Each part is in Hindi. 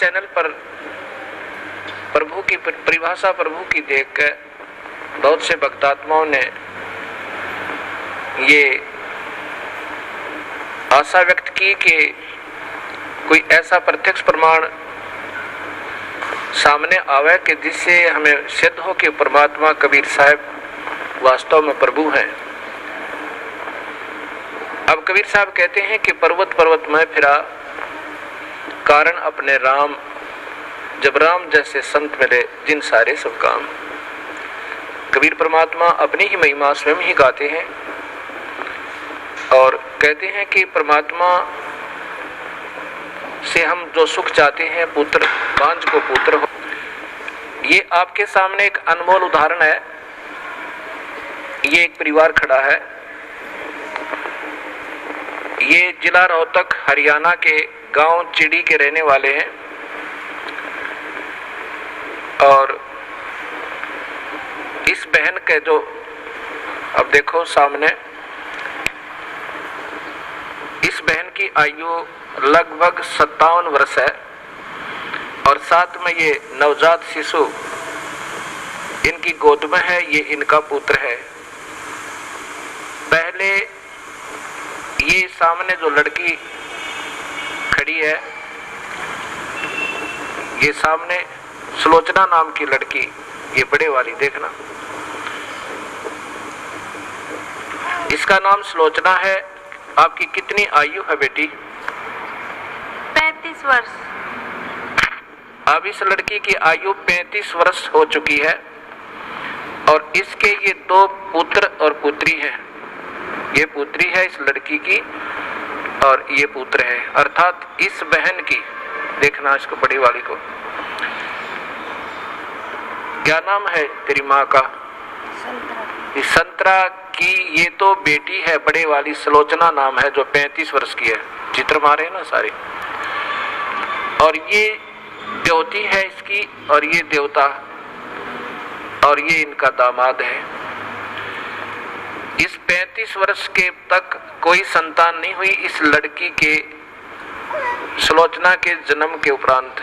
चैनल पर प्रभु की परिभाषा प्रभु की देखकर बहुत से भक्तात्माओं ने ये आशा व्यक्त की कि कोई ऐसा प्रत्यक्ष प्रमाण सामने आवे कि जिससे हमें सिद्ध हो कि परमात्मा कबीर साहब वास्तव में प्रभु हैं। अब कबीर साहब कहते हैं कि पर्वत पर्वत में फिरा कारण अपने राम, जब राम जैसे संत मिले जिन सारे सब काम। कबीर परमात्मा अपनी ही महिमा स्वयं ही गाते हैं और कहते हैं कि परमात्मा से हम जो सुख चाहते हैं, पुत्र बांझ को पुत्र हो। ये आपके सामने एक अनमोल उदाहरण है। ये एक परिवार खड़ा है। ये जिला रोहतक हरियाणा के गांव चिड़ी के रहने वाले हैं और इस बहन के जो अब देखो सामने, इस बहन की आयु लगभग 57 वर्ष है और साथ में ये नवजात शिशु इनकी गोद में है। ये इनका पुत्र है। पहले ये सामने जो लड़की खड़ी है, ये सामने सुलोचना नाम की लड़की, ये बड़े वाली देखना, इसका नाम सुलोचना है। आपकी कितनी आयु है बेटी? 35 वर्ष। अब इस लड़की की आयु 35 वर्ष हो चुकी है और इसके ये 2 पुत्र और पुत्री हैं। ये पुत्री है इस लड़की की और ये पुत्र है, अर्थात इस बहन की। देखना इसको बड़ी वाली को, क्या नाम है तेरी माँ का? संतरा की ये तो बेटी है, बड़े वाली सुलोचना नाम है, जो 35 वर्ष की है। चित्र मारे ना सारे। और ये देवती है इसकी और ये देवता और ये इनका दामाद है। इस 35 वर्ष के तक कोई संतान नहीं हुई इस लड़की के, सुलोचना के जन्म के उपरांत।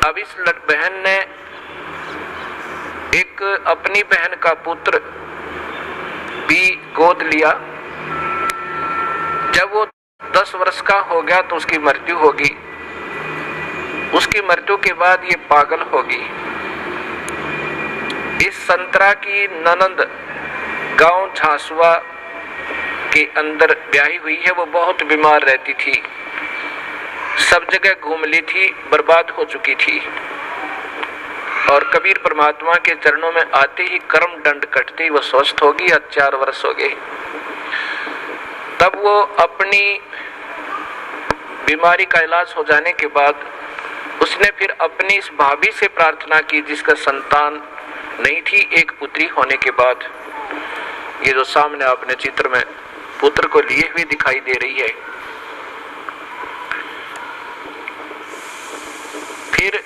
अब इस बहन ने एक अपनी बहन का पुत्र भी गोद लिया। जब वो 10 वर्ष का हो गया तो उसकी मृत्यु होगी। उसकी मृत्यु के बाद ये पागल होगी। इस संतरा की ननंद गांव झांसुआ के अंदर ब्याही हुई है। वो बहुत बीमार रहती थी, सब जगह घूम ली थी, बर्बाद हो चुकी थी और कबीर परमात्मा के चरणों में आते ही कर्म दंड कटते ही वो स्वस्थ होगी। 4 वर्ष हो गए। तब वो अपनी बीमारी का इलाज हो जाने के बाद उसने फिर अपनी इस भाभी से प्रार्थना की जिसका संतान नहीं थी। एक पुत्री होने के बाद ये जो सामने आपने चित्र में पुत्र को लिए हुए दिखाई दे रही है। फिर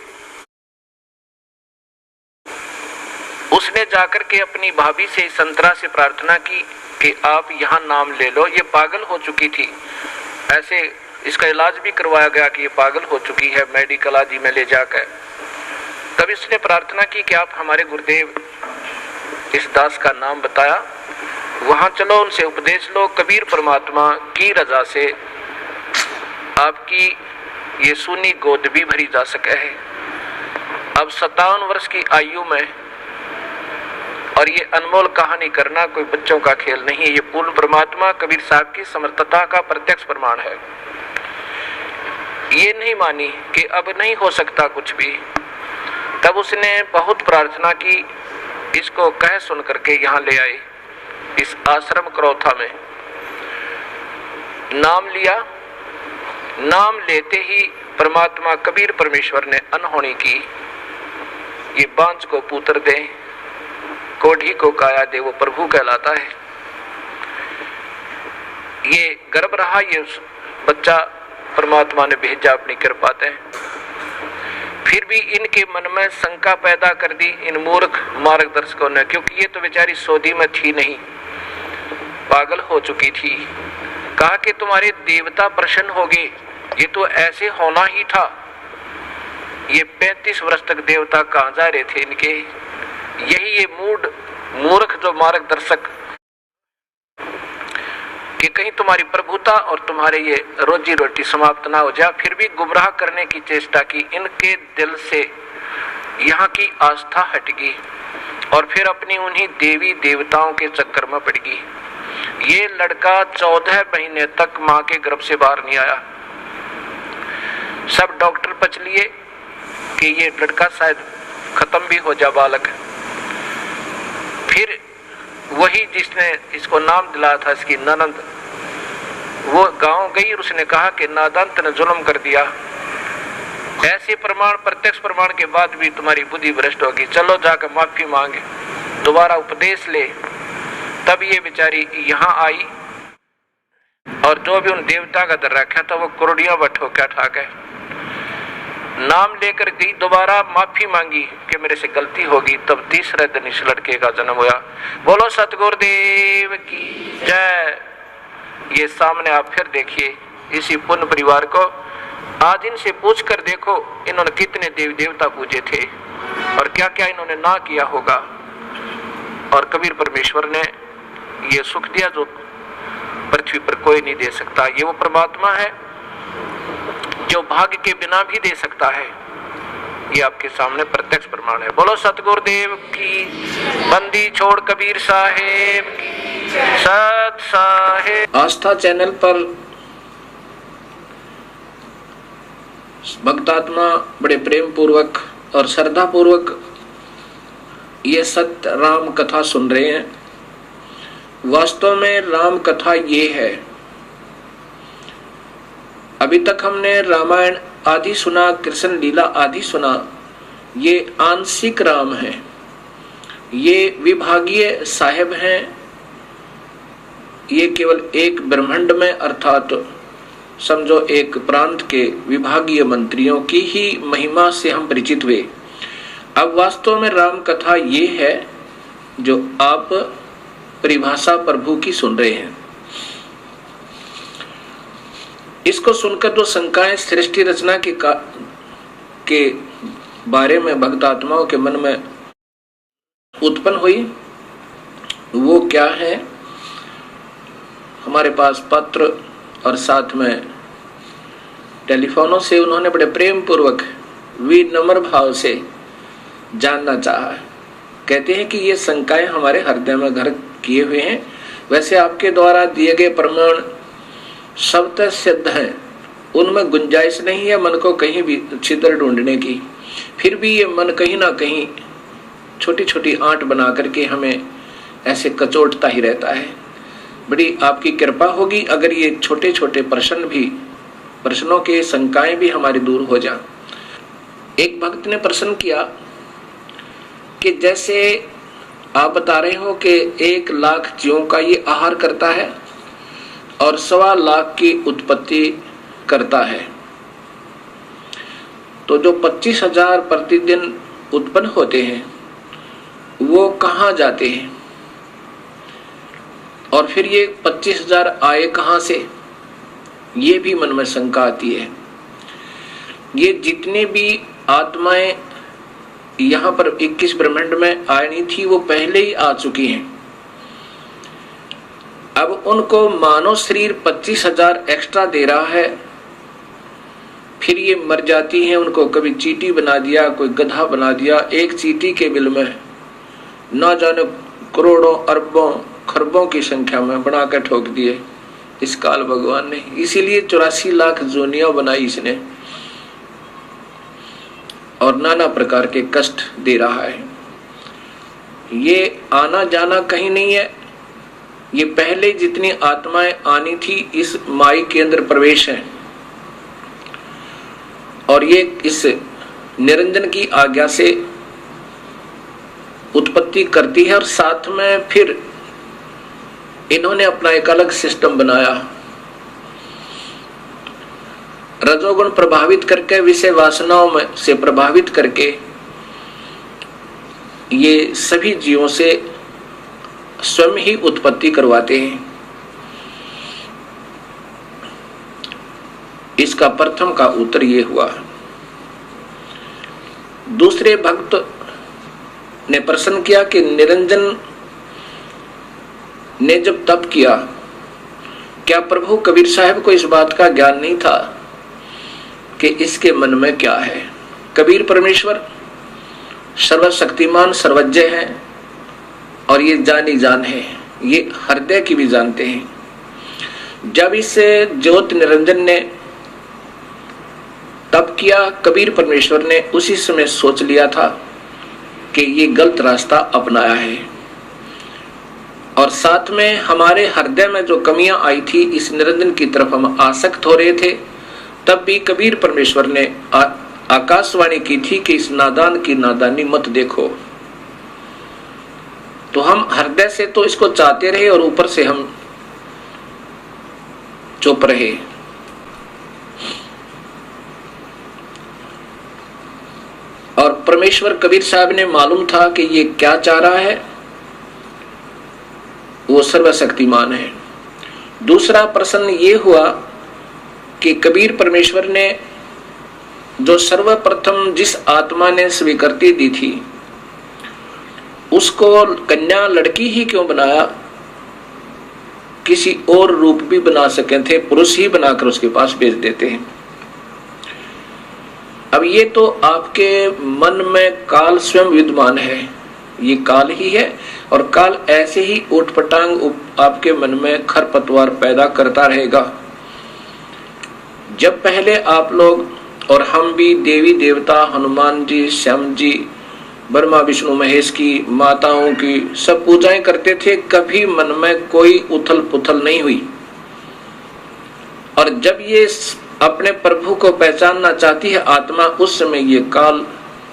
उसने जाकर के अपनी भाभी से संतरा से प्रार्थना की कि आप यहाँ नाम ले लो। ये पागल हो चुकी थी, ऐसे इसका इलाज भी करवाया गया कि ये पागल हो चुकी है, मेडिकल आदि में ले जाकर। तब इसने प्रार्थना की कि आप हमारे गुरुदेव इस दास का नाम बताया, वहां चलो उनसे उपदेश लो। कबीर परमात्मा की रजा से आपकी ये सूनी गोद भी भरी जा सके है। अब 57 वर्ष की आयु में, और ये अनमोल कहानी करना कोई बच्चों का खेल नहीं है। ये पूर्ण परमात्मा कबीर साहब की समर्थता का प्रत्यक्ष प्रमाण है। ये नहीं मानी कि अब नहीं हो सकता कुछ भी। तब उसने बहुत प्रार्थना की, इसको कह सुन करके यहाँ ले आए इस आश्रम करौथा में। नाम लिया। नाम लेते ही परमात्मा कबीर परमेश्वर ने अनहोनी की। ये बांझ को पुत्र दे, कोढ़ी को काया दे, वो प्रभु कहलाता है। ये गर्भ रहा, ये बच्चा परमात्मा ने भेजा अपनी कृपा से। फिर भी इनके मन में शंका पैदा कर दी इन मूर्ख मार्गदर्शकों ने, क्योंकि ये तो बेचारी सौदी में थी नहीं, पागल हो चुकी थी। कहा कि तुम्हारे देवता प्रसन्न हो गए, ये तो ऐसे होना ही था। ये 35 वर्ष तक देवता कहाँ जा रहे थे इनके? यही ये मूर्ख जो मार्गदर्शक कि कहीं तुम्हारी प्रभुता और तुम्हारे ये रोजी रोटी समाप्त ना हो जाए, फिर भी गुमराह करने की चेष्टा की। इनके दिल से यहाँ की आस्था हट गई और फिर अपनी उन्हीं देवी देवताओं के चक्कर में पड़ गई। ये लड़का 14 महीने तक मां के गर्भ से बाहर नहीं आया। सब डॉक्टर पच लिए कि ये लड़का शायद खत्म भी हो जा बालक। फिर वही जिसने इसको नाम दिलाया था, इसकी ननद, वो गांव गई और उसने कहा कि नादान तूने जुल्म कर दिया। ऐसे प्रमाण, प्रत्यक्ष प्रमाण के बाद भी तुम्हारी बुद्धि भ्रष्ट होगी, चलो जाकर माफी मांगे, दोबारा उपदेश ले। तब ये बेचारी यहाँ आई और जो भी उन देवता का दर रखा था वो कुर्डियां बठो क्या ठा गए। नाम लेकर गई, दोबारा माफी मांगी कि मेरे से गलती होगी। तब तीसरे दिन इस लड़के का जन्म हुआ। बोलो सतगुरुदेव की जय। ये सामने आप फिर देखिए इसी पुण्य परिवार को। आज इनसे पूछ कर देखो इन्होंने कितने देवी देवता पूजे थे और क्या क्या इन्होंने ना किया होगा। और कबीर परमेश्वर ने ये सुख दिया जो पृथ्वी पर कोई नहीं दे सकता। ये वो परमात्मा है जो भाग्य के बिना भी दे सकता है। ये आपके सामने प्रत्यक्ष प्रमाण है। बोलो सतगुरुदेव की। बंदी छोड़ कबीर साहेब की। सत साहेब। आस्था चैनल पर भक्तात्मा बड़े प्रेम पूर्वक और श्रद्धा पूर्वक ये सत्य राम कथा सुन रहे हैं। वास्तव में राम कथा ये है। अभी तक हमने रामायण आदि सुना, कृष्ण लीला आदि सुना। ये आंशिक राम है, ये विभागीय साहेब हैं। ये केवल एक ब्रह्मांड में अर्थात समझो एक प्रांत के विभागीय मंत्रियों की ही महिमा से हम परिचित हुए। अब वास्तव में राम कथा ये है जो आप परिभाषा प्रभु की सुन रहे हैं। इसको सुनकर जो शंकाएं सृष्टि रचना के बारे में भक्त आत्माओं के मन में उत्पन्न हुई, वो क्या है? हमारे पास पत्र और साथ में टेलीफोनों से उन्होंने बड़े प्रेम पूर्वक विनम्र भाव से जानना चाहा। कहते हैं कि ये शंकाएं हमारे हृदय में घर किए हुए हैं। वैसे आपके द्वारा दिए गए प्रमाण शब्द सिद्ध हैं, उनमें गुंजाइश नहीं है मन को कहीं भी छिद्र ढूंढने की। फिर भी ये मन कहीं ना कहीं छोटी छोटी आंट बना करके हमें ऐसे कचोटता ही रहता है। बड़ी आपकी कृपा होगी अगर ये छोटे छोटे प्रश्नों के शंकाएं भी हमारी दूर हो जाएं। एक भक्त ने प्रश्न किया कि जैसे आप बता रहे हो कि 1 लाख जीवों का ये आहार करता है और 1.25 लाख की उत्पत्ति करता है, तो जो 25,000 प्रतिदिन उत्पन्न होते हैं वो कहाँ जाते हैं? और फिर ये 25,000 आए कहाँ से? ये भी मन में शंका आती है। ये जितने भी आत्माएं यहाँ पर 21 ब्रह्मांड में आनी थी वो पहले ही आ चुकी हैं। अब उनको मानव शरीर 25,000 एक्स्ट्रा दे रहा है, फिर ये मर जाती हैं। उनको कभी चींटी बना दिया, कोई गधा बना दिया। एक चींटी के बिल में ना जाने करोड़ों अरबों खरबों की संख्या में बना कर ठोक दिए इस काल भगवान ने। इसीलिए 84 लाख जोनियां बनाई इसने और नाना प्रकार के कष्ट दे रहा है। ये आना जाना कहीं नहीं है, ये पहले जितनी आत्माएं आनी थी इस माई के अंदर प्रवेश है और ये इस निरंजन की आज्ञा से उत्पत्ति करती है। और साथ में फिर इन्होंने अपना एक अलग सिस्टम बनाया, रजोगुण प्रभावित करके, विषय वासनाओं में से प्रभावित करके ये सभी जीवों से स्वयं ही उत्पत्ति करवाते हैं। इसका प्रथम का उत्तर ये हुआ। दूसरे भक्त ने प्रश्न किया कि निरंजन ने जब तप किया, क्या प्रभु कबीर साहब को इस बात का ज्ञान नहीं था कि इसके मन में क्या है? कबीर परमेश्वर सर्वशक्तिमान सर्वज्ञ है और ये जानी जान है, ये हृदय की भी जानते हैं। जब इस ज्योत निरंजन ने तप किया, कबीर परमेश्वर ने उसी समय सोच लिया था कि ये गलत रास्ता अपनाया है, और साथ में हमारे हृदय में जो कमियां आई थी, इस निरंजन की तरफ हम आसक्त हो रहे थे, तब भी कबीर परमेश्वर ने आकाशवाणी की थी कि इस नादान की नादानी मत देखो। तो हम हृदय से तो इसको चाहते रहे और ऊपर से हम चुप रहे। और परमेश्वर कबीर साहब ने मालूम था कि ये क्या चाह रहा है, वो सर्वशक्तिमान है। दूसरा प्रश्न ये हुआ कि कबीर परमेश्वर ने जो सर्वप्रथम जिस आत्मा ने स्वीकृति दी थी, उसको कन्या लड़की ही क्यों बनाया? किसी और रूप भी बना सके थे, पुरुष ही बनाकर उसके पास भेज देते हैं। अब ये तो आपके मन में काल स्वयं विद्यमान है, ये काल ही है, और काल ऐसे ही उठपटांग आपके मन में खरपतवार पैदा करता रहेगा। जब पहले आप लोग और हम भी देवी देवता, हनुमान जी, श्याम जी, ब्रह्मा विष्णु महेश की, माताओं की सब पूजाएं करते थे, कभी मन में कोई उथल पुथल नहीं हुई। और जब ये अपने प्रभु को पहचानना चाहती है आत्मा, उस समय ये काल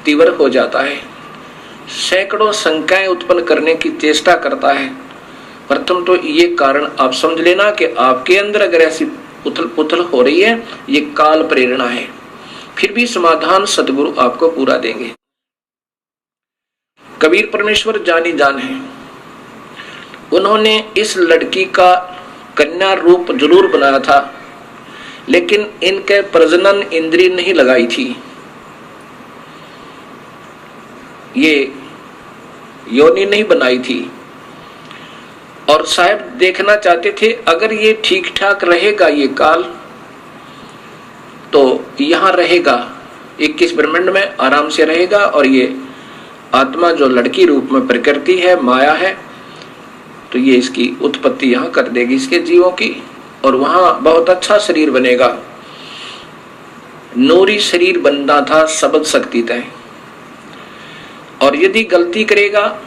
तीव्र हो जाता है, सैकड़ों शंकाएं उत्पन्न करने की चेष्टा करता है। प्रथम तो ये कारण आप समझ लेना कि आपके अंदर अगर ऐसी उथल पुथल हो रही है, ये काल प्रेरणा है। फिर भी समाधान सदगुरु आपको पूरा देंगे। कबीर परमेश्वर जानी जान है, उन्होंने इस लड़की का कन्या रूप जरूर बनाया था, लेकिन इनके प्रजनन इंद्रिय नहीं लगाई थी। ये योनि नहीं बनाई थी, और साहब देखना चाहते थे अगर ये ठीक ठाक रहेगा ये काल, तो यहां रहेगा 21 ब्रह्मांड में आराम से रहेगा, और ये आत्मा जो लड़की रूप में प्रकृति है, माया है, तो ये इसकी उत्पत्ति यहां कर देगी इसके जीवों की, और वहां बहुत अच्छा शरीर बनेगा। नूरी शरीर बनना था, सबद शक्ति तय। और यदि गलती करेगा,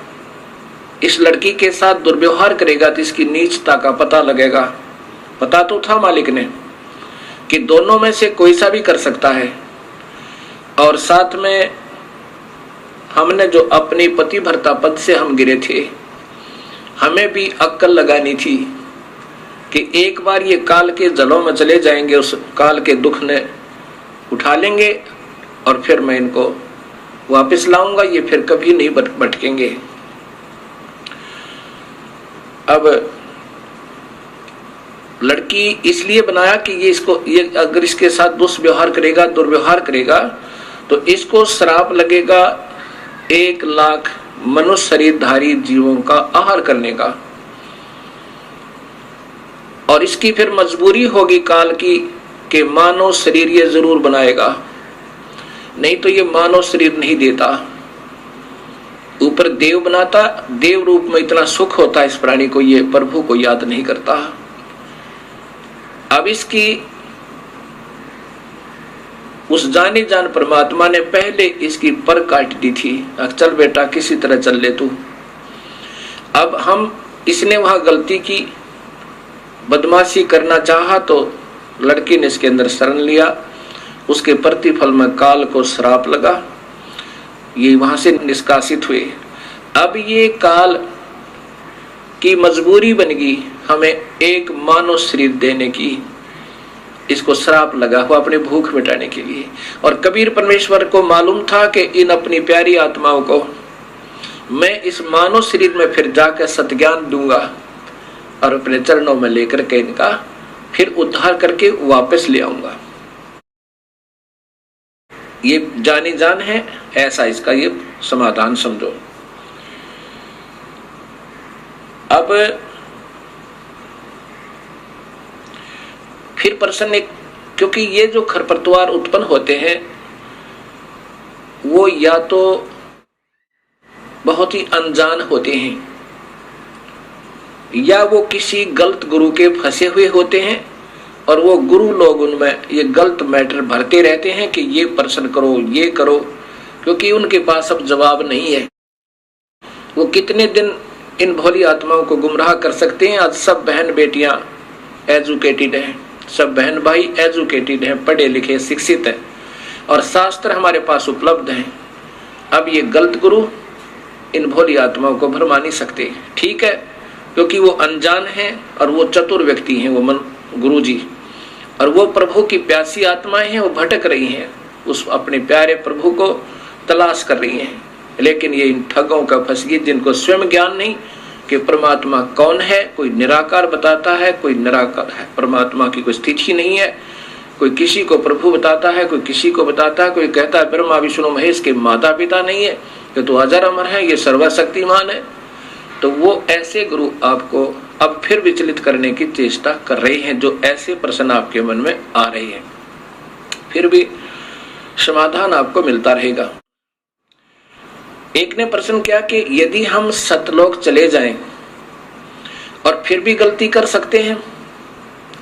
इस लड़की के साथ दुर्व्यवहार करेगा, तो इसकी नीचता का पता लगेगा। पता तो था मालिक ने कि दोनों में से कोई सा भी कर सकता है, और साथ में हमने जो अपनी पति भर्ता पद से हम गिरे थे, हमें भी अक्ल लगानी थी कि एक बार ये काल के जलों में चले जाएंगे, उस काल के दुख ने उठा लेंगे, और फिर मैं इनको वापस लाऊंगा, ये फिर कभी नहीं भटकेंगे। अब लड़की इसलिए बनाया कि ये अगर इसके साथ दुष्व्यवहार करेगा, दुर्व्यवहार करेगा, तो इसको श्राप लगेगा 1 लाख मनुष्य शरीरधारी जीवों का आहार करने का, और इसकी फिर मजबूरी होगी काल की कि मानव शरीर ये जरूर बनाएगा, नहीं तो ये मानव शरीर नहीं देता। ऊपर देव बनाता, देव रूप में इतना सुख होता है इस प्राणी को, ये प्रभु को याद नहीं करता। अब इसकी उस जानी जान परमात्मा ने पहले इसकी पर काट दी थी, चल बेटा किसी तरह चल ले तू। अब हम इसने वहां गलती की, बदमाशी करना चाहा, तो लड़की ने इसके अंदर शरण लिया, उसके प्रतिफल में काल को श्राप लगा, ये वहां से निष्कासित हुए। अब ये काल की मजबूरी बन गई हमें एक मानव शरीर देने की, इसको श्राप लगा हुआ अपने भूख मिटाने के लिए। और कबीर परमेश्वर को मालूम था कि इन अपनी प्यारी आत्माओं को मैं इस मानव शरीर में फिर जाकर सत्ज्ञान दूंगा, और अपने चरणों में लेकर के इनका फिर उद्धार करके वापस ले आऊंगा। ये जानी जान है, ऐसा इसका ये समाधान समझो। अब फिर प्रश्न एक, क्योंकि ये जो खरपतवार उत्पन्न होते हैं वो या तो बहुत ही अनजान होते हैं या वो किसी गलत गुरु के फंसे हुए होते हैं और वो गुरु लोग उनमें ये गलत मैटर भरते रहते हैं कि ये प्रश्न करो, ये करो, क्योंकि उनके पास अब जवाब नहीं है। वो कितने दिन इन भोली आत्माओं को गुमराह कर सकते हैं। आज सब बहन बेटियां एजुकेटेड हैं, सब बहन भाई एजुकेटेड हैं, पढ़े लिखे शिक्षित हैं और शास्त्र हमारे पास उपलब्ध हैं। अब ये गलत गुरु इन भोली आत्माओं को भरमा नहीं सकते, ठीक है, क्योंकि वो अनजान हैं और वो चतुर व्यक्ति हैं, वो गुरु जी, और वो प्रभु की प्यासी आत्माएं हैं, वो भटक रही हैं, उस अपने प्यारे प्रभु को तलाश कर रही हैं। लेकिन ये इन ठगों का फंस गई जिनको स्वयं ज्ञान नहीं कि परमात्मा कौन है। कोई निराकार बताता है, कोई निराकार है, परमात्मा की कोई स्थिति नहीं है। कोई किसी को प्रभु बताता है, कोई किसी को बताता है, कोई कहता है ब्रह्मा विष्णु महेश के माता पिता नहीं है, कि तो अजर अमर है, ये सर्वशक्तिमान है। तो वो ऐसे गुरु आपको अब फिर विचलित करने की चेष्टा कर रहे हैं, जो ऐसे प्रश्न आपके मन में आ रहे हैं। फिर भी समाधान आपको मिलता रहेगा। एक ने प्रश्न किया कि यदि हम सतलोक चले जाएं और फिर भी गलती कर सकते हैं?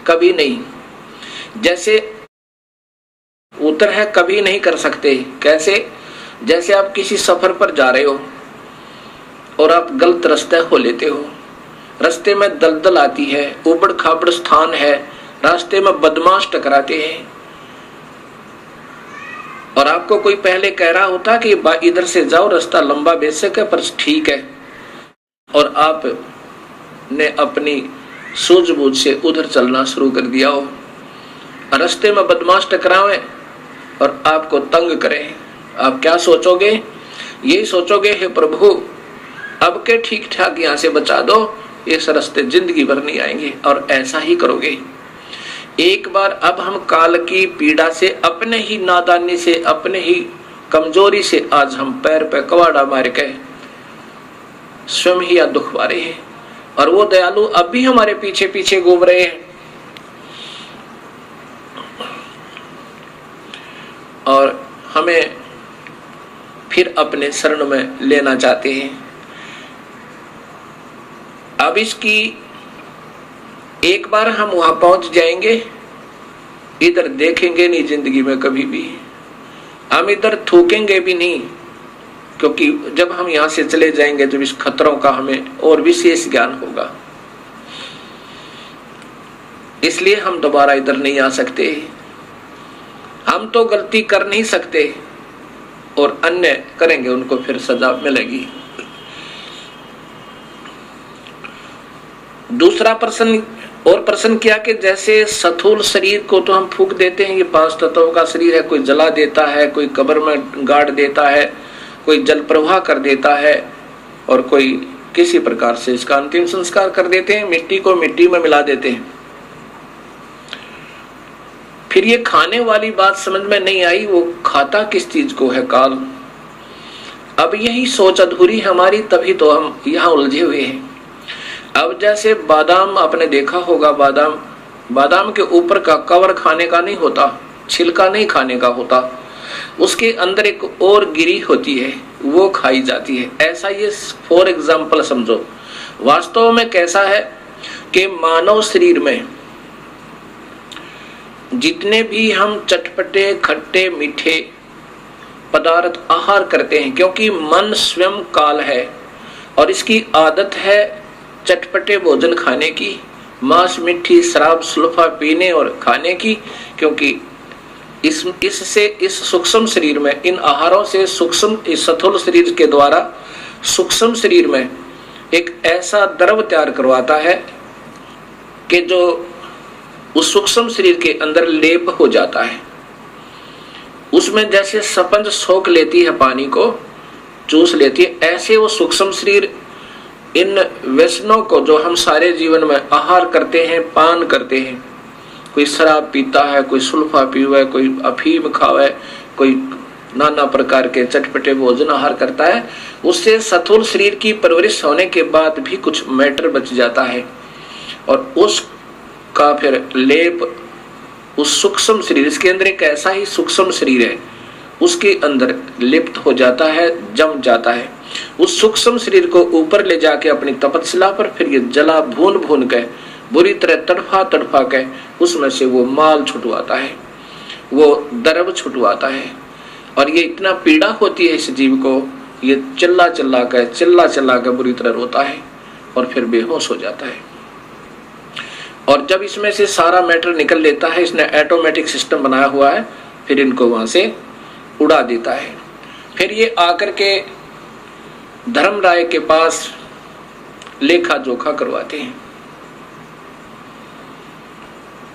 कभी नहीं। जैसे उत्तर है कभी नहीं कर सकते। कैसे? जैसे आप किसी सफर पर जा रहे हो और आप गलत रास्ते हो लेते हो, रास्ते में दलदल आती है, उबड़ खाबड़ स्थान है, रास्ते में बदमाश टकराते हैं और आपको कोई पहले कह रहा होता कि इधर से जाओ, रास्ता लंबा बेशक है पर ठीक है, और आप ने अपनी सूझबूझ से उधर चलना शुरू कर दिया हो। रास्ते में बदमाश टकरावे और आपको तंग करें, आप क्या सोचोगे? यही सोचोगे, हे प्रभु अब के ठीक ठाक यहाँ से बचा दो, इस रास्ते जिंदगी भर नहीं आएंगे, और ऐसा ही करोगे। एक बार अब हम काल की पीड़ा से, अपने ही नादानी से, अपने ही कमजोरी से आज हम पैर पे कवाड़ा मार के स्वयं ही दुख पा रहे हैं, और वो दयालु अब भी हमारे पीछे पीछे घूम रहे हैं और हमें फिर अपने शरण में लेना चाहते हैं। अब इसकी एक बार हम वहां पहुंच जाएंगे, इधर देखेंगे नहीं जिंदगी में कभी भी, हम इधर थूकेंगे भी नहीं, क्योंकि जब हम यहां से चले जाएंगे जब इस खतरों का हमें और विशेष ज्ञान होगा, इसलिए हम दोबारा इधर नहीं आ सकते। हम तो गलती कर नहीं सकते और अन्य करेंगे, उनको फिर सजा मिलेगी। दूसरा प्रश्न और प्रश्न किया कि जैसे स्थूल शरीर को तो हम फूंक देते हैं, ये 5 तत्वों का शरीर है, कोई जला देता है, कोई कब्र में गाड़ देता है, कोई जल प्रवाह कर देता है, और कोई किसी प्रकार से इसका अंतिम संस्कार कर देते हैं, मिट्टी को मिट्टी में मिला देते हैं। फिर ये खाने वाली बात समझ में नहीं आई, वो खाता किस चीज को है काल। अब यही सोच अधूरी हमारी, तभी तो हम यहाँ उलझे हुए हैं। अब जैसे बादाम आपने देखा होगा, बादाम के ऊपर का कवर खाने का नहीं होता, छिलका नहीं खाने का होता, उसके अंदर एक और गिरी होती है, वो खाई जाती है। ऐसा ये फॉर एग्जाम्पल समझो। वास्तव में कैसा है कि मानव शरीर में जितने भी हम चटपटे खट्टे मीठे पदार्थ आहार करते हैं, क्योंकि मन स्वयं काल है और इसकी आदत है चटपटे भोजन खाने की, मांस मिठी शराब सुल्फा पीने और खाने की, क्योंकि इससे इस सूक्ष्म शरीर में, इन आहारों से सूक्ष्म, इस स्थूल शरीर के द्वारा सूक्ष्म शरीर में एक ऐसा द्रव तैयार करवाता है कि जो उस सूक्ष्म शरीर के अंदर लेप हो जाता है। उसमें जैसे स्पंज सोख लेती है, पानी को चूस लेती है, ऐसे वो सूक्ष्म शरीर इन व्यसनों को जो हम सारे जीवन में आहार करते हैं, पान करते हैं, कोई शराब पीता है, कोई सुल्फा पीवे, कोई अफीम खावे, कोई नाना प्रकार के चटपटे भोजन आहार करता है, उससे स्थूल शरीर की परवरिश होने के बाद भी कुछ मैटर बच जाता है और उसका फिर लेप उस सूक्ष्म शरीर, इसके अंदर एक ऐसा ही सूक्ष्म शरीर है, उसके अंदर लिप्त हो जाता है, जम जाता है। उस सूक्ष्म शरीर को ऊपर ले जाके अपनी तपस्या पर फिर ये जला भून भून के बुरी तरह तड़फा तड़फा के उसमें से वो माल छुटवाता है, वो द्रव छुटवाता है। और ये इतना पीड़ा होती है इस जीव को, ये चिल्ला चिल्ला के बुरी तरह रोता है और फिर बेहोश हो जाता है। और जब इसमें से सारा मैटर निकल लेता है, इसने ऑटोमेटिक सिस्टम बनाया हुआ है, फिर इनको वहां से उड़ा देता है। फिर ये आकर के धर्मराय के पास लेखा जोखा करवाते हैं।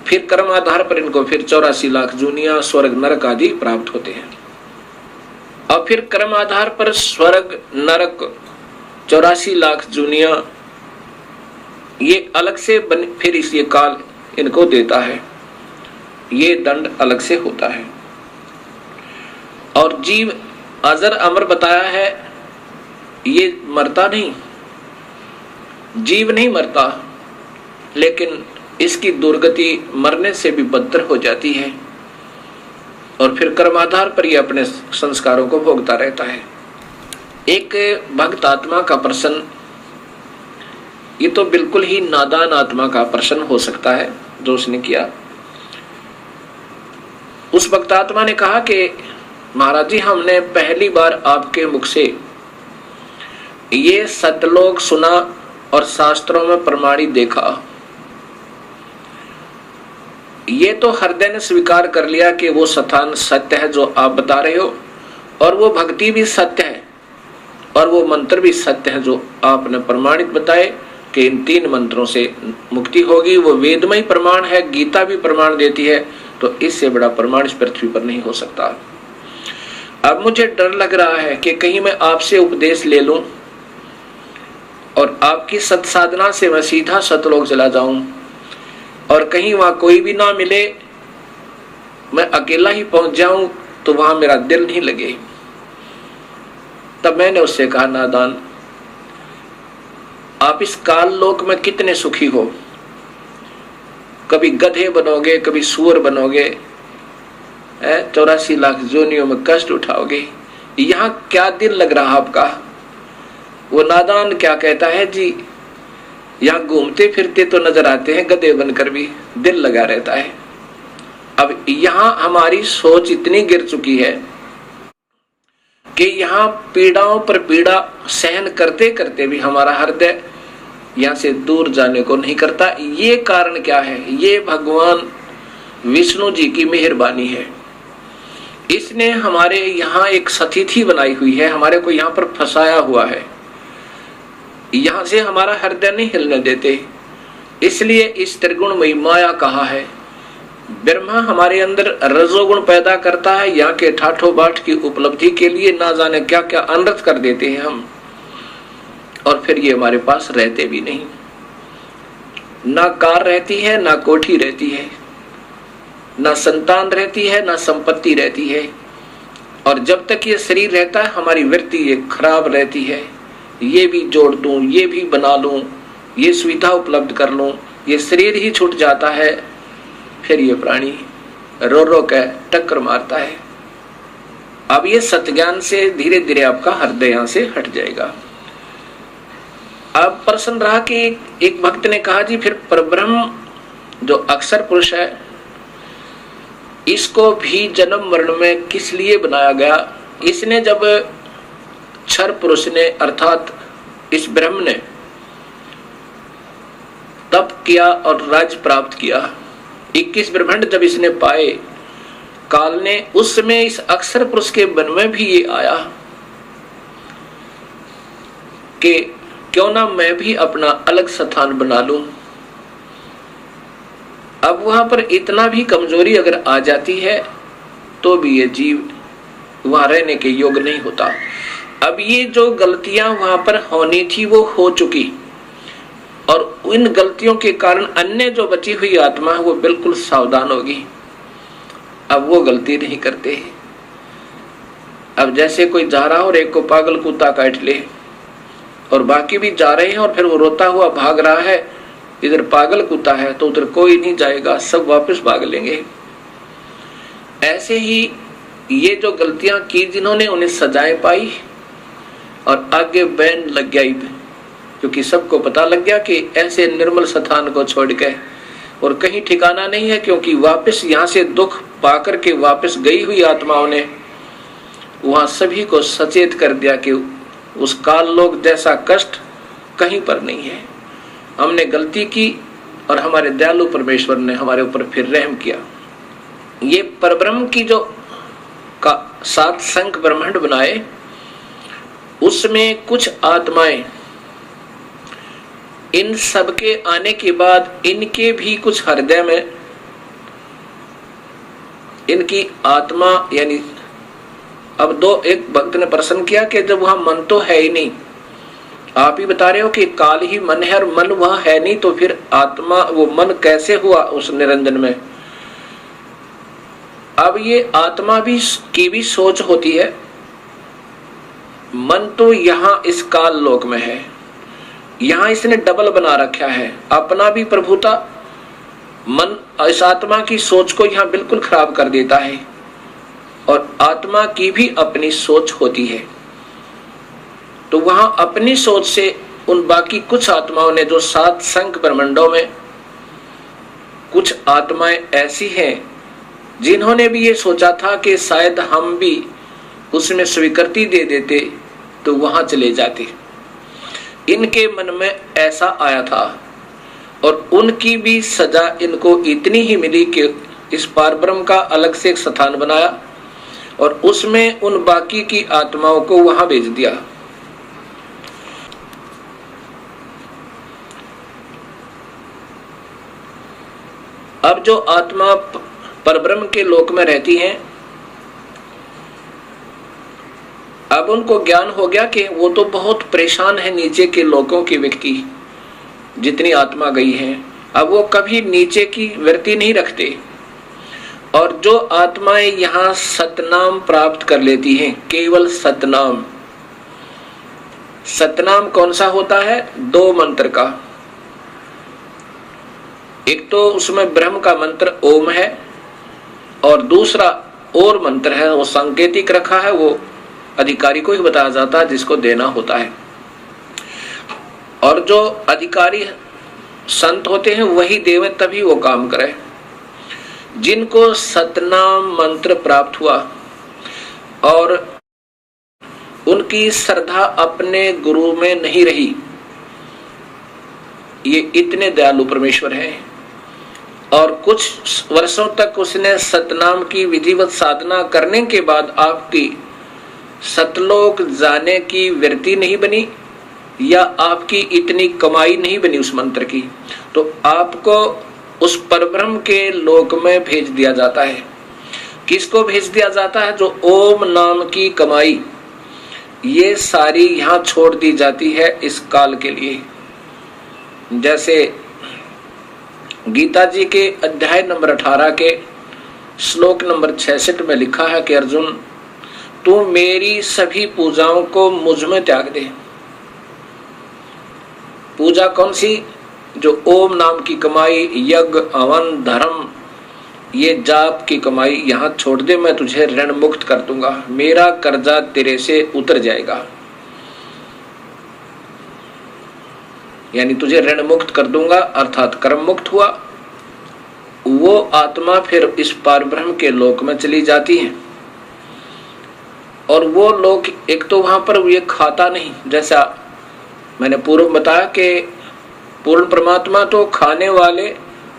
फिर कर्म आधार पर इनको फिर 84 लाख जूनिया स्वर्ग नरक आदि प्राप्त होते हैं। और फिर कर्म आधार पर स्वर्ग नरक 84 लाख जूनिया ये अलग से फिर इस ये काल इनको देता है, ये दंड अलग से होता है। और जीव अजर अमर बताया है, ये मरता नहीं, जीव नहीं मरता, लेकिन इसकी दुर्गति मरने से भी बदतर हो जाती है और फिर कर्माधार पर ये अपने संस्कारों को भोगता रहता है। एक भक्त आत्मा का प्रश्न, ये तो बिल्कुल ही नादान आत्मा का प्रश्न हो सकता है जो उसने किया। उस भक्त आत्मा ने कहा कि महाराज जी, हमने पहली बार आपके मुख से ये सतलोक सुना और शास्त्रों में प्रमाणित देखा। ये तो हृदय ने स्वीकार कर लिया कि वो स्थान सत्य है जो आप बता रहे हो, और वो भक्ति भी सत्य है और वो मंत्र भी सत्य है जो आपने प्रमाणित बताए कि इन 3 मंत्रों से मुक्ति होगी। वो वेदमय प्रमाण है, गीता भी प्रमाण देती है, तो इससे बड़ा प्रमाण इस पृथ्वी पर नहीं हो सकता। अब मुझे डर लग रहा है कि कहीं मैं आपसे उपदेश ले लूं और आपकी सत्साधना से मैं सीधा सतलोक चला जाऊं और कहीं वहां कोई भी ना मिले, मैं अकेला ही पहुंच जाऊं तो वहां मेरा दिल नहीं लगे। तब मैंने उससे कहा, नादान, आप इस काल लोक में कितने सुखी हो, कभी गधे बनोगे, कभी सूअर बनोगे, 84 लाख जोनियों में कष्ट उठाओगे, यहाँ क्या दिल लग रहा आपका। वो नादान क्या कहता है जी, यहाँ घूमते फिरते तो नजर आते हैं गधे बनकर भी, दिल लगा रहता है। अब यहाँ हमारी सोच इतनी गिर चुकी है कि यहाँ पीड़ाओं पर पीड़ा सहन करते करते भी हमारा हृदय यहाँ से दूर जाने को नहीं करता। ये कारण क्या है? ये भगवान विष्णु जी की मेहरबानी है। इसने हमारे यहाँ एक सतिथि बनाई हुई है, हमारे को यहाँ पर फंसाया हुआ है, यहाँ से हमारा हृदय नहीं हिलने देते। इसलिए इस त्रिगुणमयी माया कहा है। ब्रह्मा हमारे अंदर रजोगुण पैदा करता है, यहाँ के ठाठो बाट की उपलब्धि के लिए ना जाने क्या क्या अनर्थ कर देते हैं हम, और फिर ये हमारे पास रहते भी नहीं। ना कार रहती है, ना कोठी रहती है, ना संतान रहती है, ना संपत्ति रहती है। और जब तक ये शरीर रहता है हमारी वृत्ति ये खराब रहती है, ये भी जोड़ दूं, ये भी बना लूं, ये सुविधा उपलब्ध कर लूं, ये शरीर ही छूट जाता है, फिर ये प्राणी रो रो के टक्कर मारता है। अब ये सत्ज्ञान से धीरे धीरे आपका हृदय यहां से हट जाएगा। अब प्रश्न रहा कि एक भक्त ने कहा, जी फिर परब्रह्म जो अक्षर पुरुष है, इसको भी जन्म मरण में किस लिए बनाया गया? इसने जब क्षर पुरुष ने अर्थात इस ब्रह्म ने तप किया और राज्य प्राप्त किया, 21 ब्रह्मांड जब इसने पाए काल ने, उस समय इस अक्षर पुरुष के मन में भी ये आया कि क्यों ना मैं भी अपना अलग स्थान बना लूं। अब वहां पर इतना भी कमजोरी अगर आ जाती है तो भी ये जीव वहां रहने के योग्य नहीं होता। अब ये जो गलतियां वहां पर होनी थी वो हो चुकी, और इन गलतियों के कारण अन्य जो बची हुई आत्मा है वो बिल्कुल सावधान होगी, अब वो गलती नहीं करते। अब जैसे कोई जा रहा हो और एक को पागल कुत्ता काट ले और बाकी भी जा रहे हैं और फिर वो रोता हुआ भाग रहा है, इधर पागल कुत्ता है तो उधर कोई नहीं जाएगा, सब वापस भाग लेंगे। ऐसे ही ये जो गलतियां की जिन्होंने, उन्हें सजाएं पाई और आगे बैन लग गया, क्योंकि सबको पता लग गया कि ऐसे निर्मल स्थान को छोड़ के और कहीं ठिकाना नहीं है, क्योंकि वापस यहाँ से दुख पाकर के वापस गई हुई आत्माओं ने वहां सभी को सचेत कर दिया कि उस काल लोक जैसा कष्ट कहीं पर नहीं है। हमने गलती की और हमारे दयालु परमेश्वर ने हमारे ऊपर फिर रहम किया। ये परब्रह्म की जो का 7 संख ब्रह्मांड बनाए, उसमें कुछ आत्माएं, इन सब के आने के बाद इनके भी कुछ हृदय में इनकी आत्मा, यानी अब एक भक्त ने प्रश्न किया कि जब वहां मन तो है ही नहीं, आप ही बता रहे हो कि काल ही मन है और मन वहां है नहीं, तो फिर आत्मा वो मन कैसे हुआ उस निरंजन में? अब ये आत्मा भी की भी सोच होती है। मन तो यहाँ इस काल लोक में है, यहाँ इसने डबल बना रखा है, अपना भी प्रभुता मन इस आत्मा की सोच को यहाँ बिल्कुल खराब कर देता है और आत्मा की भी अपनी सोच होती है। तो वहां अपनी सोच से उन बाकी कुछ आत्माओं ने, जो 7 संख ब्रह्मांडों में कुछ आत्माएं ऐसी हैं जिन्होंने भी ये सोचा था कि शायद हम भी उसमें स्वीकृति दे देते तो वहां चले जाते, इनके मन में ऐसा आया था और उनकी भी सजा इनको इतनी ही मिली कि इस पारब्रह्म का अलग से एक स्थान बनाया और उसमें उन बाकी की आत्माओं को वहां भेज दिया। अब जो आत्मा परब्रह्म के लोक में रहती हैं, अब उनको ज्ञान हो गया कि वो तो बहुत परेशान है नीचे के लोकों के व्यक्ति, जितनी आत्मा गई है, अब वो कभी नीचे की वृत्ति नहीं रखते। और जो आत्माएं यहाँ सतनाम प्राप्त कर लेती हैं, केवल सतनाम। सतनाम कौन सा होता है? 2 मंत्र का। एक तो उसमें ब्रह्म का मंत्र ओम है और दूसरा और मंत्र है, वो सांकेतिक रखा है, वो अधिकारी को ही बताया जाता है जिसको देना होता है। और जो अधिकारी संत होते हैं वही देवे, तभी वो काम करे। जिनको सतनाम मंत्र प्राप्त हुआ और उनकी श्रद्धा अपने गुरु में नहीं रही, ये इतने दयालु परमेश्वर हैं और कुछ वर्षों तक उसने सतनाम की विधिवत साधना करने के बाद आपकी सतलोक जाने की वृत्ति नहीं बनी या आपकी इतनी कमाई नहीं बनी उस मंत्र की, तो आपको उस परब्रह्म के लोक में भेज दिया जाता है। किसको भेज दिया जाता है? जो ओम नाम की कमाई ये सारी यहां छोड़ दी जाती है इस काल के लिए। जैसे गीता जी के अध्याय नंबर 18 के श्लोक नंबर 66 में लिखा है कि अर्जुन, तू मेरी सभी पूजाओं को मुझ में त्याग दे। पूजा कौन सी? जो ओम नाम की कमाई, यज्ञ, हवन, धर्म, ये जाप की कमाई यहां छोड़ दे, मैं तुझे ऋण मुक्त कर दूंगा, मेरा कर्जा तेरे से उतर जाएगा, यानी तुझे ऋण मुक्त कर दूंगा, अर्थात कर्म मुक्त हुआ। वो आत्मा फिर इस पारब्रह्म के लोक में चली जाती है और वो लोक, एक तो वहां पर ये खाता नहीं, जैसा मैंने पूर्व बताया कि पूर्ण परमात्मा तो खाने वाले,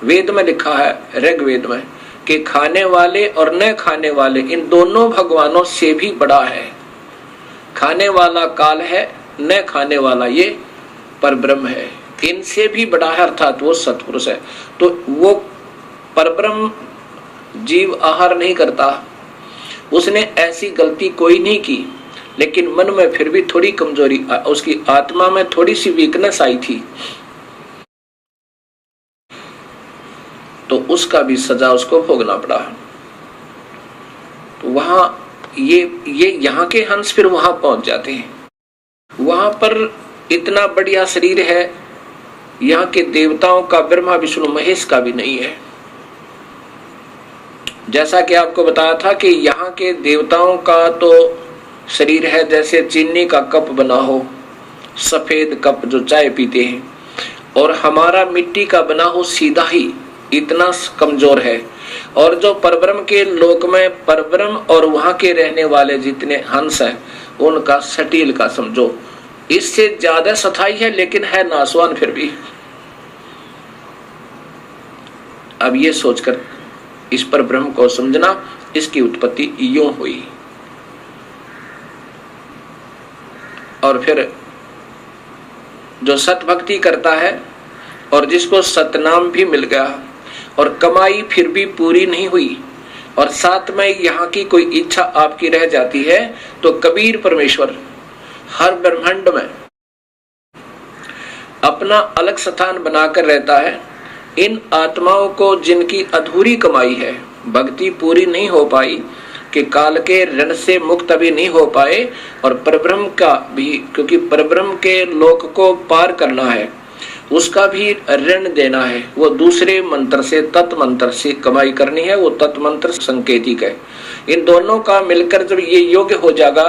वेद में लिखा है ऋग्वेद में कि खाने वाले और न खाने वाले इन दोनों भगवानों से भी बड़ा है। खाने वाला काल है, न खाने वाला ये परब्रह्म है, इनसे भी बड़ा है, अर्थात वो सत्पुरुष है। तो वो परब्रह्म जीव आहार नहीं करता, उसने ऐसी गलती कोई नहीं की, लेकिन मन में फिर भी थोड़ी कमजोरी, उसकी आत्मा में थोड़ी सी वीकनेस आई थी, तो उसका भी सजा उसको भोगना पड़ा। तो वहां ये यहाँ के हंस फिर वहां पहुंच जाते हैं। वहां पर इतना बढ़िया शरीर है, यहाँ के देवताओं का, ब्रह्मा विष्णु महेश का भी नहीं है। जैसा कि आपको बताया था कि यहाँ के देवताओं का तो शरीर है जैसे चीनी का कप बना हो, सफेद कप जो चाय पीते हैं, और हमारा मिट्टी का बना हो सीधा ही, इतना कमजोर है। और जो परब्रह्म के लोक में परब्रह्म और वहां के रहने वाले जितने हंस हैं उनका सटील का समझो, इससे ज्यादा सथाई है, लेकिन है नासवान फिर भी। अब ये सोचकर इस पर ब्रह्म को समझना, इसकी उत्पत्ति यूं हुई। और फिर जो सत भक्ति करता है और जिसको सतनाम भी मिल गया और कमाई फिर भी पूरी नहीं हुई और साथ में यहाँ की कोई इच्छा आपकी रह जाती है, तो कबीर परमेश्वर हर ब्रह्मांड में अपना अलग स्थान बनाकर रहता है। इन आत्माओं को जिनकी अधूरी कमाई है, भक्ति पूरी नहीं हो पाई, कि काल के ऋण से मुक्त अभी नहीं हो पाए, और परब्रह्म का भी, क्योंकि परब्रह्म के लोक को पार करना है, उसका भी ऋण देना है, वो दूसरे मंत्र से, तत् मंत्र से कमाई करनी है, वो तत् मंत्र संकेतिक है। इन दोनों का मिलकर जब ये योग्य हो जाएगा,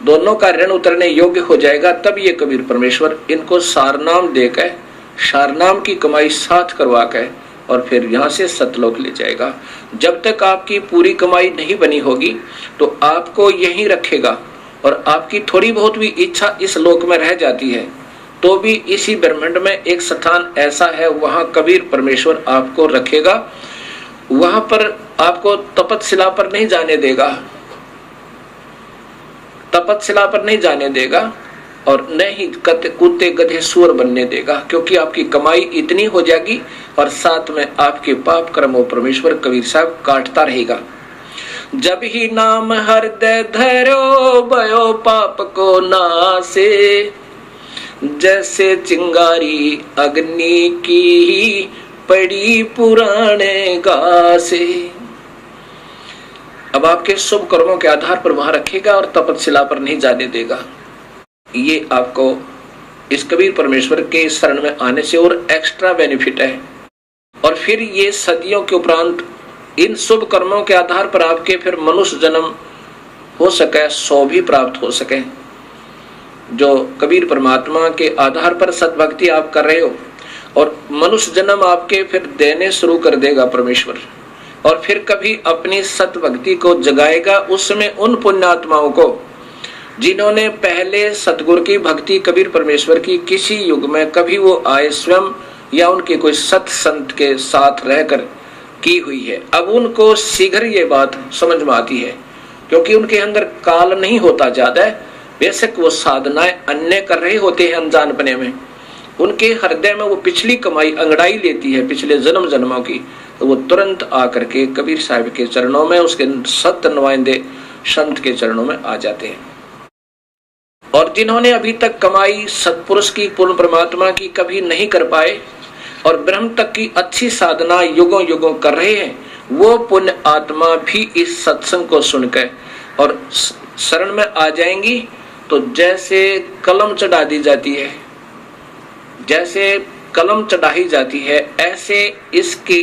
दोनों का ऋण उतरने योग्य हो जाएगा, तब ये कबीर परमेश्वर इनको सारनाम देकर, सारनाम की कमाई साथ करवा कर और फिर यहाँ से सतलोक ले जाएगा। जब तक आपकी पूरी कमाई नहीं बनी होगी तो आपको यहीं रखेगा, और आपकी थोड़ी बहुत भी इच्छा इस लोक में रह जाती है तो भी इसी ब्रह्मांड में एक स्थान ऐसा है, वहां कबीर परमेश्वर आपको रखेगा। वहां पर आपको तपतशिला पर नहीं जाने देगा, तपतशिला पर नहीं जाने देगा, और न ही कुत्ते गधे सुअर बनने देगा, क्योंकि आपकी कमाई इतनी हो जाएगी और साथ में आपके पाप कर्मों परमेश्वर कबीर साहब काटता रहेगा। जब ही नाम हृदय धरो भयो पाप को नासे, जैसे चिंगारी अग्नि की पड़ी पुराने घासे। अब आपके शुभ कर्मों के आधार पर वहां रखेगा और तपतशिला पर नहीं जाने देगा। ये आपको इस कबीर परमेश्वर के शरण में आने से और एक्स्ट्रा बेनिफिट है। और फिर ये सदियों के उपरांत इन शुभ कर्मों के आधार पर आपके फिर मनुष्य जन्म हो सके, 100 भी प्राप्त हो सके। जो कबीर परमात्मा के आधार पर सतभक्ति आप कर रहे हो, और मनुष्य जन्म आपके फिर देने शुरू कर देगा परमेश्वर, और फिर कभी अपनी सतभक्ति को जगाएगा। उसमें उन पुण्यात्माओं को जिन्होंने पहले सतगुरु की भक्ति कबीर परमेश्वर की किसी युग में कभी वो आए स्वयं या उनके कोई सत संत के साथ रहकर की हुई है, अब उनको शीघ्र ये बात समझ में आती है, क्योंकि उनके अंदर काल नहीं होता ज्यादा। बेशक वो साधनाएं अन्य कर रहे होते हैं अनजानपने में, उनके हृदय में वो पिछली कमाई अंगड़ाई लेती है पिछले जन्म जन्मों की, तो वो तुरंत आकर के कबीर साहब के चरणों में, उसके सत्य नुमाइंदे संत के चरणों में आ जाते हैं। और जिन्होंने अभी तक कमाई सतपुरुष की, पूर्ण परमात्मा की कभी नहीं कर पाए और ब्रह्म तक की अच्छी साधना युगों युगों कर रहे हैं, वो पुण्य आत्मा भी इस सत्संग को सुनकर और शरण में आ जाएंगी। तो जैसे कलम चढ़ा दी जाती है, जैसे कलम चढ़ाई जाती है, ऐसे इसकी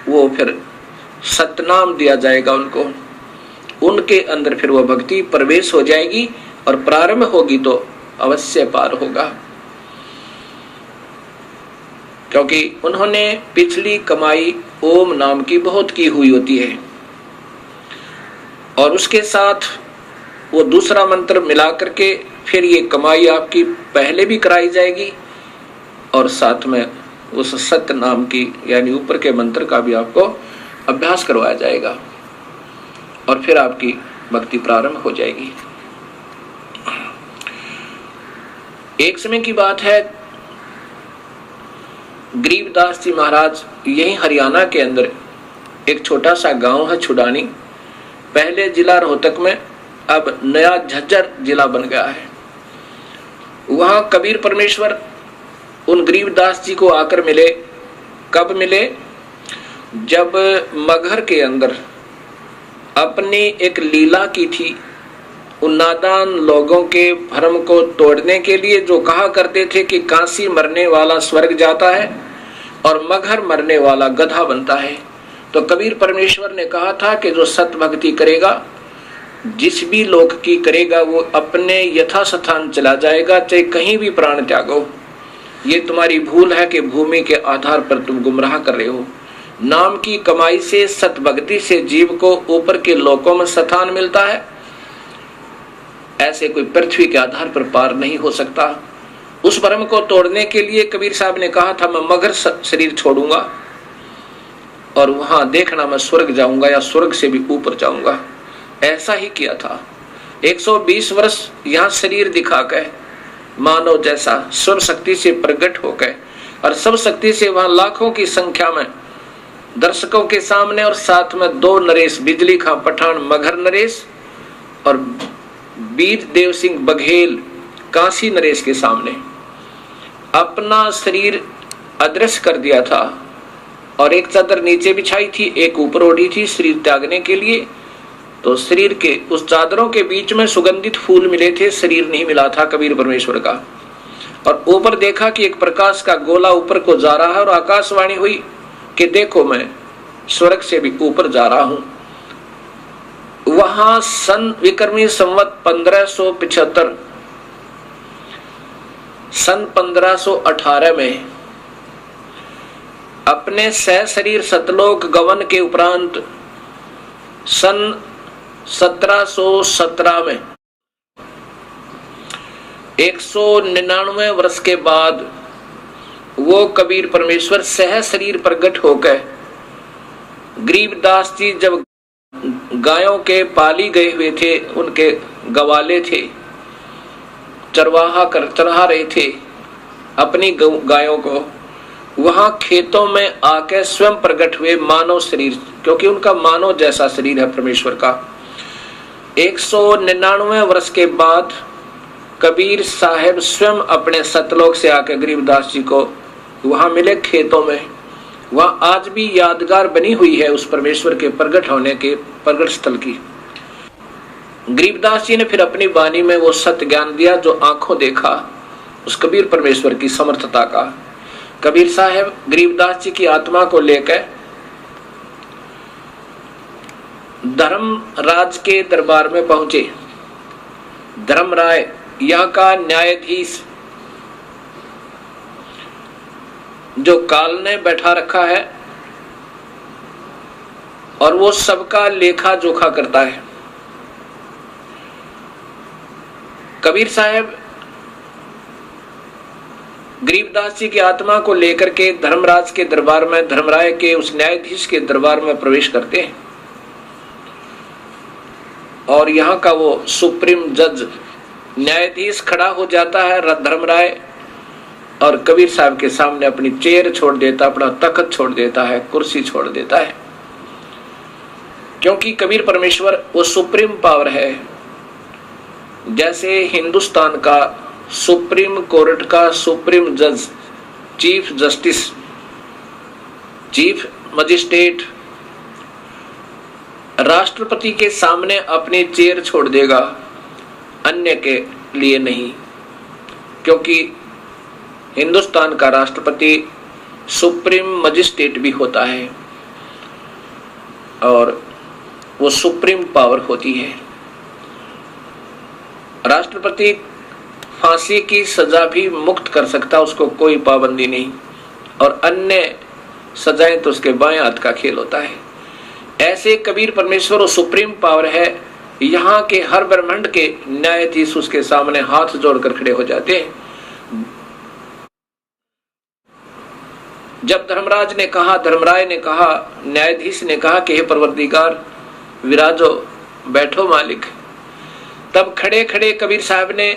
वो फिर सतनाम दिया जाएगा उनको, उनके अंदर फिर वो भक्ति प्रवेश हो जाएगी और प्रारंभ होगी तो अवश्य पार होगा, क्योंकि उन्होंने पिछली कमाई ओम नाम की बहुत की हुई होती है, और उसके साथ वो दूसरा मंत्र मिला करके फिर ये कमाई आपकी पहले भी कराई जाएगी, और साथ में उस सत्य नाम की यानी ऊपर के मंत्र का भी आपको अभ्यास करवाया जाएगा, और फिर आपकी भक्ति प्रारंभ हो जाएगी। एक समय की बात है, गरीबदास जी महाराज यही हरियाणा के अंदर एक छोटा सा गांव है छुडानी, पहले जिला रोहतक में, अब नया झज्जर जिला बन गया है। वहां कबीर परमेश्वर उन गरीबदास जी को आकर मिले। कब मिले? जब मगहर के अंदर अपनी एक लीला की थी। उन नादान लोगों के भ्रम को तोड़ने के लिए, जो कहा करते थे कि काशी मरने वाला स्वर्ग जाता है और मगहर मरने वाला गधा बनता है, तो कबीर परमेश्वर ने कहा था कि जो सत भक्ति करेगा, जिस भी लोक की करेगा, वो अपने यथास्थान चला जाएगा, चाहे कहीं भी प्राण त्यागो। ये तुम्हारी भूल है कि भूमि के आधार पर तुम गुमराह कर रहे हो। नाम की कमाई से, सत भक्ति से जीव को ऊपर के लोकों में स्थान मिलता है। ऐसे कोई पृथ्वी के आधार पर पार नहीं हो सकता। उस भ्रम को तोड़ने के लिए कबीर साहब ने कहा था, मैं मगर शरीर छोड़ूंगा और वहां देखना मैं स्वर्ग जाऊंगा या स्वर्ग से भी ऊपर जाऊंगा। ऐसा ही किया था। 120 वर्ष यहाँ शरीर दिखाकर मानव जैसा सर्व शक्ति से प्रकट होकर और सब शक्ति से वहां लाखों की संख्या में दर्शकों के सामने, और साथ में 2 नरेश, बिजली खां पठान मगहर नरेश और वीर देव सिंह बघेल काशी नरेश के सामने अपना शरीर अदृश्य कर दिया था। और एक चादर नीचे बिछाई थी, एक ऊपर ओढ़ी थी शरीर त्यागने के लिए। तो शरीर के उस चादरों के बीच में सुगंधित फूल मिले थे, शरीर नहीं मिला था कबीर परमेश्वर का। और ऊपर देखा कि एक प्रकाश का गोला ऊपर को जा रहा है, और आकाशवाणी हुई कि देखो मैं स्वर्ग से भी ऊपर जा रहा हूं। वहां सन विक्रमी संवत 1575 सन 1518 में अपने सह शरीर सतलोक गवन के उपरांत सन 1717 में 199 वर्ष के बाद वो कबीर परमेश्वर सह शरीर प्रकट होकर, गरीबदास जी जब गायों के पाली गए हुए थे, उनके गवाले थे, चरवाहा कर चरा रहे थे अपनी गायों को, वहां खेतों में आके स्वयं प्रकट हुए मानव शरीर, क्योंकि उनका मानव जैसा शरीर है परमेश्वर का। 199 वर्ष के बाद कबीर साहब स्वयं अपने सतलोक से आकर गरीबदास जी को वहां मिले खेतों में। वहां आज भी यादगार बनी हुई है उस परमेश्वर के प्रकट होने के प्रकट स्थल की। गरीबदास जी ने फिर अपनी वाणी में वो सत्य ज्ञान दिया जो आंखों देखा, उस कबीर परमेश्वर की समर्थता का। कबीर साहब गरीबदास जी की आत्मा को लेकर धर्मराज के दरबार में पहुंचे। धर्मराय यहाँ का न्यायाधीश जो काल ने बैठा रखा है, और वो सबका लेखा जोखा करता है। कबीर साहब गरीबदास जी की आत्मा को लेकर के धर्मराज के दरबार में, धर्मराय के उस न्यायाधीश के दरबार में प्रवेश करते हैं। और यहाँ का वो सुप्रीम जज न्यायाधीश खड़ा हो जाता है धर्मराय, और कबीर साहब के सामने अपनी चेयर छोड़ देता, अपना तख्त छोड़ देता है, कुर्सी छोड़ देता है। क्योंकि कबीर परमेश्वर वो सुप्रीम पावर है। जैसे हिंदुस्तान का सुप्रीम कोर्ट का सुप्रीम जज, चीफ जस्टिस, चीफ मजिस्ट्रेट राष्ट्रपति के सामने अपनी चेयर छोड़ देगा, अन्य के लिए नहीं, क्योंकि हिंदुस्तान का राष्ट्रपति सुप्रीम मजिस्ट्रेट भी होता है और वो सुप्रीम पावर होती है। राष्ट्रपति फांसी की सजा भी मुक्त कर सकता, उसको कोई पाबंदी नहीं, और अन्य सजाएं तो उसके बाएं हाथ का खेल होता है। ऐसे कबीर परमेश्वर वो सुप्रीम पावर है। यहाँ के हर ब्रह्मांड के न्यायाधीश उसके सामने हाथ जोड़कर खड़े हो जाते हैं। जब धर्मराज ने कहा, धर्मराय ने कहा, न्यायाधीश ने कहा कि हे परवरदिगार विराजो, बैठो मालिक, तब खड़े खड़े कबीर साहब ने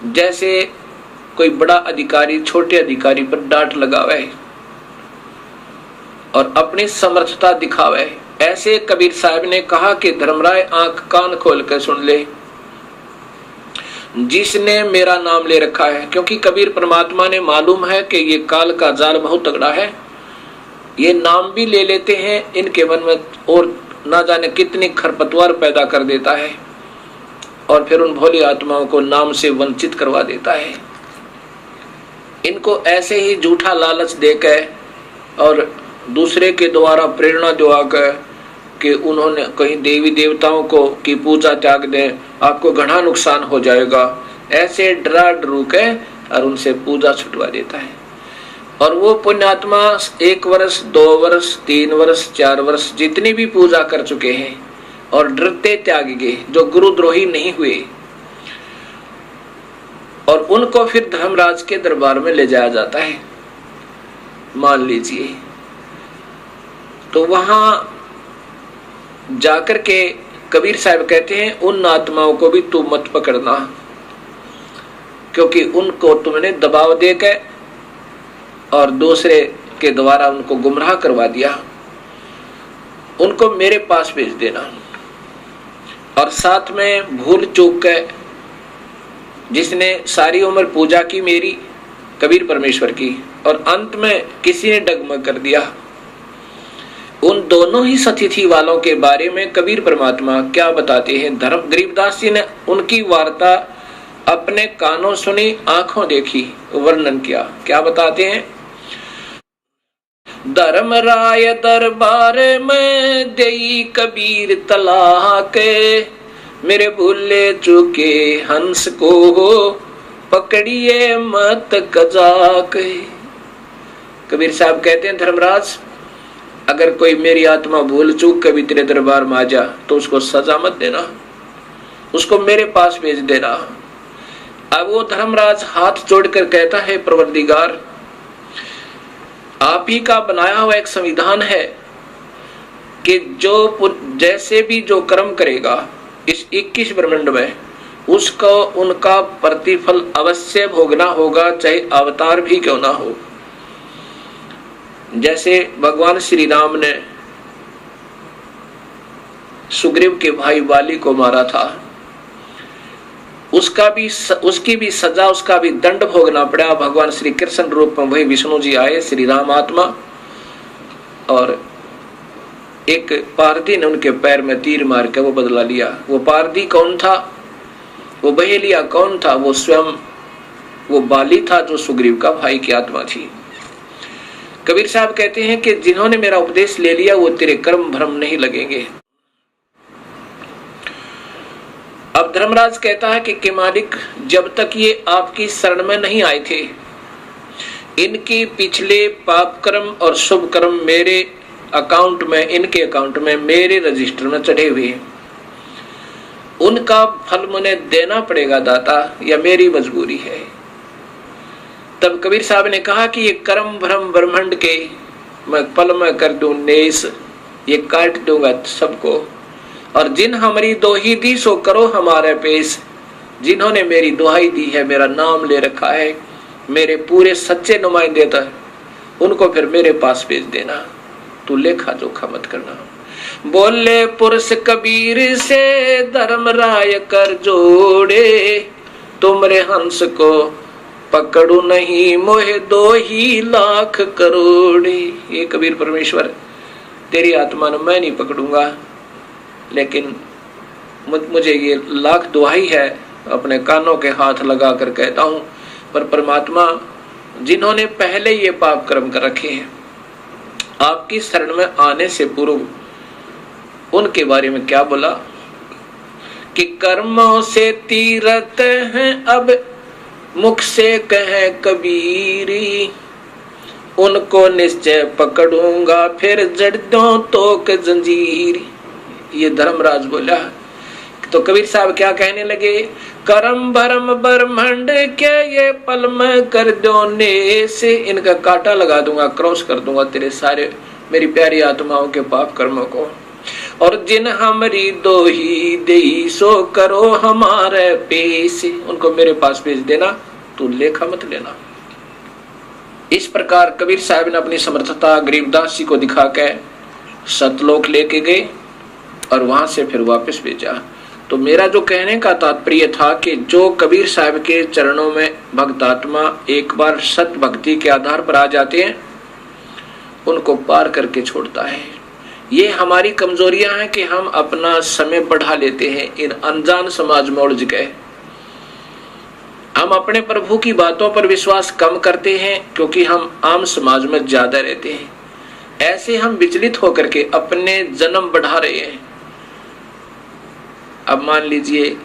जैसे कोई बड़ा अधिकारी छोटे अधिकारी पर डांट लगावे और अपनी समर्थता दिखावे, ऐसे कबीर साहब ने कहा कि धर्मराय आंख कान खोल कर सुन ले, जिसने मेरा नाम ले रखा है। क्योंकि कबीर परमात्मा ने मालूम है कि ये काल का जाल बहुत तगड़ा है, ये नाम भी ले लेते हैं, इनके मन में और ना जाने कितनी खरपतवार पैदा कर देता है और फिर उन भोली आत्माओं को नाम से वंचित करवा देता है। इनको ऐसे ही झूठा लालच देकर और दूसरे के द्वारा प्रेरणा दिलाकर कि उन्होंने कहीं देवी देवताओं को की पूजा त्याग दें, आपको घना नुकसान हो जाएगा, ऐसे डरा डरू के और उनसे पूजा छुटवा देता है। और वो पुण्यात्मा 1 वर्ष 2 वर्ष 3 वर्ष 4 वर्ष जितनी भी पूजा कर चुके हैं और डरते त्याग गए, जो गुरुद्रोही नहीं हुए, और उनको फिर धर्मराज के दरबार में ले जाया जाता है, मान लीजिए। तो वहां जाकर के कबीर साहब कहते हैं उन आत्माओं को भी तुम मत पकड़ना, क्योंकि उनको तुमने दबाव देकर और दूसरे के द्वारा उनको गुमराह करवा दिया, उनको मेरे पास भेज देना। और साथ में भूल चूक के जिसने सारी उम्र पूजा की मेरी कबीर परमेश्वर की और अंत में किसी ने डगमग कर दिया, उन दोनों ही सतिथि वालों के बारे में कबीर परमात्मा क्या बताते हैं। धर्म गरीबदास जी ने उनकी वार्ता अपने कानों सुनी, आंखों देखी, वर्णन किया। क्या बताते हैं? धर्मराय दरबार में देई कबीर तलाके, मेरे भूले चुके हंस को पकड़िए मत कजाक। कबीर साहब कहते हैं धर्मराज, अगर कोई मेरी आत्मा भूल चूक कभी तेरे दरबार में आ जा तो उसको सजा मत देना, उसको मेरे पास भेज देना। अब वो धर्मराज हाथ जोड़कर कहता है, परवरदिगार, आप ही का बनाया हुआ एक संविधान है कि जो जैसे भी जो कर्म करेगा इस 21 ब्रह्मांड में, उसको उनका प्रतिफल अवश्य भोगना होगा, चाहे अवतार भी क्यों ना हो। जैसे भगवान श्री राम ने सुग्रीव के भाई बाली को मारा था, उसकी भी सजा, उसका भी दंड भोगना पड़ा। भगवान श्री कृष्ण रूप में वही विष्णु जी आए, श्री राम आत्मा, और एक पारधी ने उनके पैर में तीर मार के वो बदला लिया। वो पारधी कौन था? वो बहेलिया कौन था? वो स्वयं वो बाली था जो सुग्रीव का भाई की आत्मा थी। कबीर साहब कहते हैं कि जिन्होंने मेरा उपदेश ले लिया वो तेरे कर्म भ्रम नहीं लगेंगे। अब धर्मराज कहता है कि मालिक, जब तक ये आपकी शरण में नहीं आए थे, इनके पिछले पाप कर्म और शुभ कर्म मेरे अकाउंट में, इनके अकाउंट में, मेरे रजिस्टर में चढ़े हुए, उनका फल मुझे देना पड़ेगा दाता, या मेरी मजबूरी है। तब कबीर साहब ने कहा कि ये कर्म भ्रम ब्रह्मांड के मैं पल में कर दूं नेस, ये काट दूंगा सबको, और जिन हमारी दोही दी सो करो हमारे पेश। जिन्होंने मेरी दुहाई दी है, मेरा नाम ले रखा है, मेरे पूरे सच्चे नुमाइंदे थे, उनको फिर मेरे पास भेज देना, तू लेखा जोखा मत करना। बोले पुरुष कबीर से धर्मराय कर जोड़े, तुमरे हंस को पकड़ू नहीं मोहे 2 ही लाख करोड़े। ये कबीर परमेश्वर, तेरी आत्मा ने मैं नहीं पकड़ूंगा, लेकिन मुझे ये लाख दुहाई है, अपने कानों के हाथ लगा कर कहता हूं। पर परमात्मा, जिन्होंने पहले ये पाप कर्म कर रखे हैं, आपकी शरण में आने से पूर्व, उनके बारे में क्या बोला कि कर्मों से तीरथ हैं अब मुख से कहे कबीरी, उनको निश्चय पकड़ूंगा फिर जड़ दो तो के जंजीर। ये धर्मराज बोला। तो कबीर साहब क्या कहने लगे? करम भरम ब्रह्मांड के ये पल में कर दो नेस, इनका कांटा लगा दूंगा, क्रॉस कर दूंगा तेरे सारे मेरी प्यारी आत्माओं के पाप कर्मों को। और जिन हमारी दोही देही सो करो हमारे पेश, उनको मेरे पास भेज देना, तू लेखा मत लेना। इस प्रकार कबीर साहब ने अपनी समर्थता गरीबदास जी को दिखा के सतलोक लेके गए और वहां से फिर वापस भेजा। तो मेरा जो कहने का तात्पर्य था कि जो कबीर साहब के चरणों में भक्तात्मा एक बार सत भक्ति के आधार पर आ जाते हैं, उनको पार करके छोड़ता है। ये हमारी कमजोरियां हैं कि हम अपना समय बढ़ा लेते हैं इन अनजान समाज में उलझ गए। हम अपने प्रभु की बातों पर विश्वास कम करते हैं क्योंकि हम आम समाज में ज्यादा रहते हैं। ऐसे हम विचलित होकर के अपने जन्म बढ़ा रहे हैं। अब मान लीजिए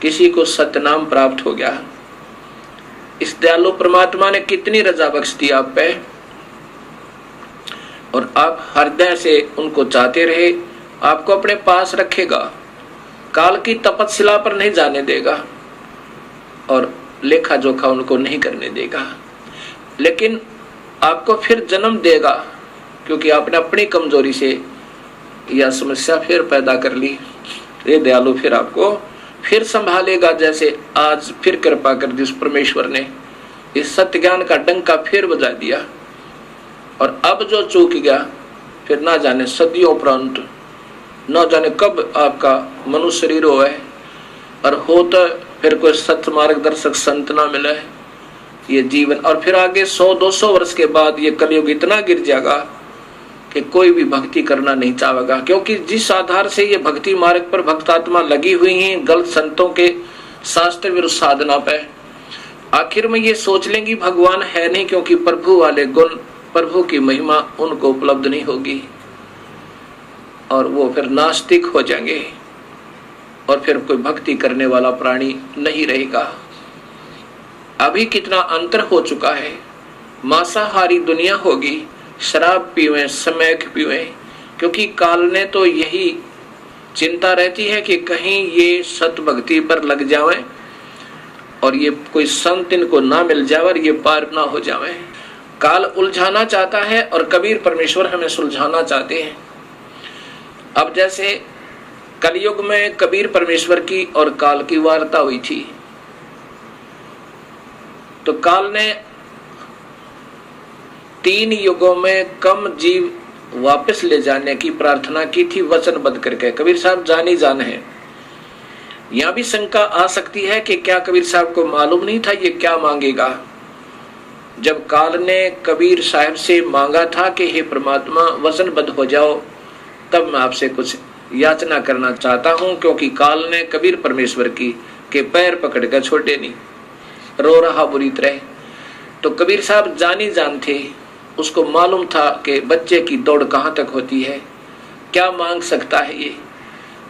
किसी को सतनाम प्राप्त हो गया, इस दयालु परमात्मा ने कितनी रजा बख्श दी आप पे, और आप हृदय से उनको चाहते रहे, आपको अपने पास रखेगा, काल की तपस्या पर नहीं जाने देगा और लेखा जोखा उनको नहीं करने देगा, लेकिन आपको फिर जन्म देगा क्योंकि आपने अपनी कमजोरी से यह समस्या फिर पैदा कर ली। ये दयालु फिर आपको फिर संभालेगा, जैसे आज फिर कृपा कर दी उस परमेश्वर ने, इस सत्य ज्ञान का डंका फिर बजा दिया। और अब जो चूक गया फिर ना जाने सदियों उपरांत, ना जाने कब आपका मनुष्य शरीर हो है, और हो तो फिर कोई सत्य मार्गदर्शक संत ना मिले ये जीवन, और फिर आगे 100-200 वर्ष के बाद ये कलयुग इतना गिर जाएगा कि कोई भी भक्ति करना नहीं चाहेगा, क्योंकि जिस आधार से ये भक्ति मार्ग पर भक्तात्मा लगी हुई हैं गलत संतों के शास्त्र विरुद्ध साधना पे, आखिर में ये सोच लेंगी भगवान है नहीं, क्योंकि प्रभु वाले गुण, प्रभु की महिमा उनको उपलब्ध नहीं होगी और वो फिर नास्तिक हो जाएंगे और फिर कोई भक्ति करने वाला प्राणी नहीं रहेगा। अभी कितना अंतर हो चुका है, मांसाहारी दुनिया होगी, शराब पीवें, समैक पीवें, क्योंकि काल ने तो यही चिंता रहती है कि कहीं ये सत भक्ति पर लग जावे और ये कोई संत इनको ना मिल जाए और ये पार ना हो जावे। काल उलझाना चाहता है और कबीर परमेश्वर हमें सुलझाना चाहते हैं। अब जैसे कलयुग में कबीर परमेश्वर की और काल की वार्ता हुई थी, तो काल ने 3 युगों में कम जीव वापस ले जाने की प्रार्थना की थी वचनबद्ध करके। कबीर साहब जानी जान है। यहां भी शंका आ सकती है कि क्या कबीर साहब को मालूम नहीं था ये क्या मांगेगा। जब काल ने कबीर साहब से मांगा था कि हे परमात्मा वचनबद्ध हो जाओ, तब मैं आपसे कुछ याचना करना चाहता हूं, क्योंकि काल ने कबीर परमेश्वर की के पैर पकड़ कर छोड़े नहीं, रो रहा बुरी तरह। तो कबीर साहब जानी जान थे, उसको मालूम था कि बच्चे की दौड़ कहां तक होती है, क्या मांग सकता है ये।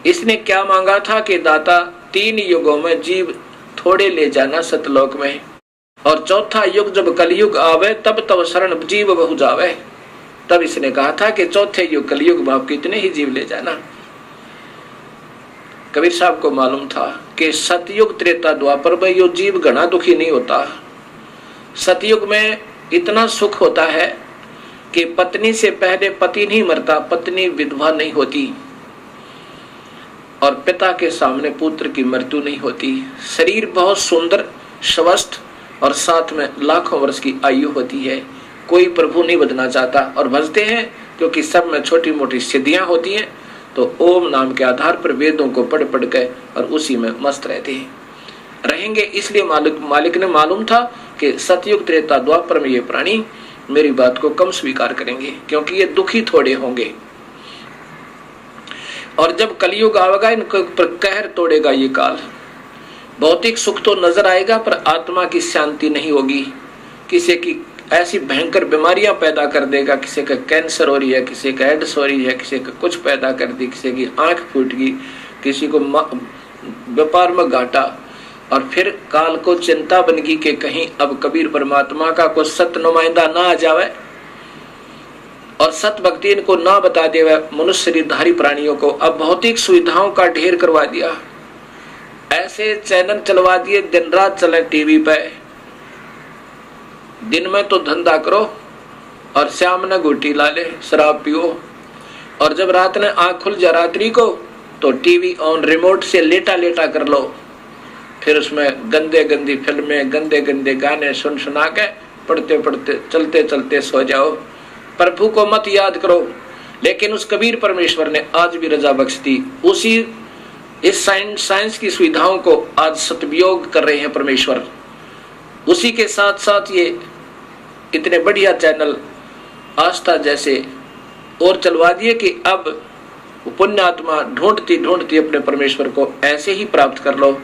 इसने क्या मांगा था कि दाता 3 युगों में जीव थोड़े ले जाना सतलोक में, और चौथा युग जब कलयुग आवे तब तब शरण जीव बहु जावे। तब इसने कहा था कि चौथे युग कलयुग में आप कितने ही जीव ले जाना। कबीर साहब को मालूम था कि सतयुग त्रेता द्वापर में यो जीव घना दुखी नहीं होता। सतयुग में इतना सुख होता है कि पत्नी से पहले पति नहीं मरता, पत्नी विधवा नहीं होती, और पिता के सामने पुत्र की मृत्यु नहीं होती। शरीर बहुत सुंदर स्वस्थ और साथ में लाखों वर्ष की आयु होती है। कोई प्रभु नहीं बदलना चाहता, और भजते हैं क्योंकि सब में छोटी मोटी सिद्धियां होती हैं, तो ओम नाम के आधार पर वेदों को पढ़ पढ़ के और उसी में मस्त रहते हैं रहेंगे। इसलिए मालिक ने मालूम था कि सतयुग त्रेता द्वापर में ये प्राणी मेरी बात को कम स्वीकार करेंगे, क्योंकि ये दुखी थोड़े होंगे, और जब कलयुग आवेगा इनको पर कहर तोड़ेगा ये काल। भौतिक सुख तो नजर आएगा पर आत्मा की शांति नहीं होगी। किसी की ऐसी भयंकर बीमारियां पैदा कर देगा, किसी का कैंसर हो रही है, किसी का एड्स हो रही है, किसी का कुछ पैदा कर दी, किसी की आंख फूट गई, किसी को व्यापार में घाटा, और फिर काल को चिंता बन गई कि कहीं अब कबीर परमात्मा का कोई सत्य नुमाइंदा ना आ जावे और सत भक्ति इनको ना बता देवे मनुष्य शरीरधारी प्राणियों को। अब भौतिक सुविधाओं का ढेर करवा दिया, ऐसे चैनल चलवा दिए दिन रात चले टीवी पे। दिन में तो धंधा करो और शाम ने गुटी ला ले, शराब पियो, और जब रात ने आंख खुल जा रात्रि को तो टीवी ऑन रिमोट से लेटा लेटा कर लो, फिर उसमें गंदे गंदी फिल्में, गंदे गंदे गाने सुन सुना के पढ़ते पढ़ते चलते चलते सो जाओ। प्रभु को मत याद करो। लेकिन उस कबीर परमेश्वर ने आज भी रजा बख्श दी। उसी इस साइंस की सुविधाओं को आज सदुपयोग कर रहे हैं परमेश्वर। उसी के साथ साथ ये इतने बढ़िया चैनल आस्था जैसे और चलवा दिए कि अब पुण्य आत्मा ढूंढती ढूंढती अपने परमेश्वर को ऐसे ही प्राप्त कर लो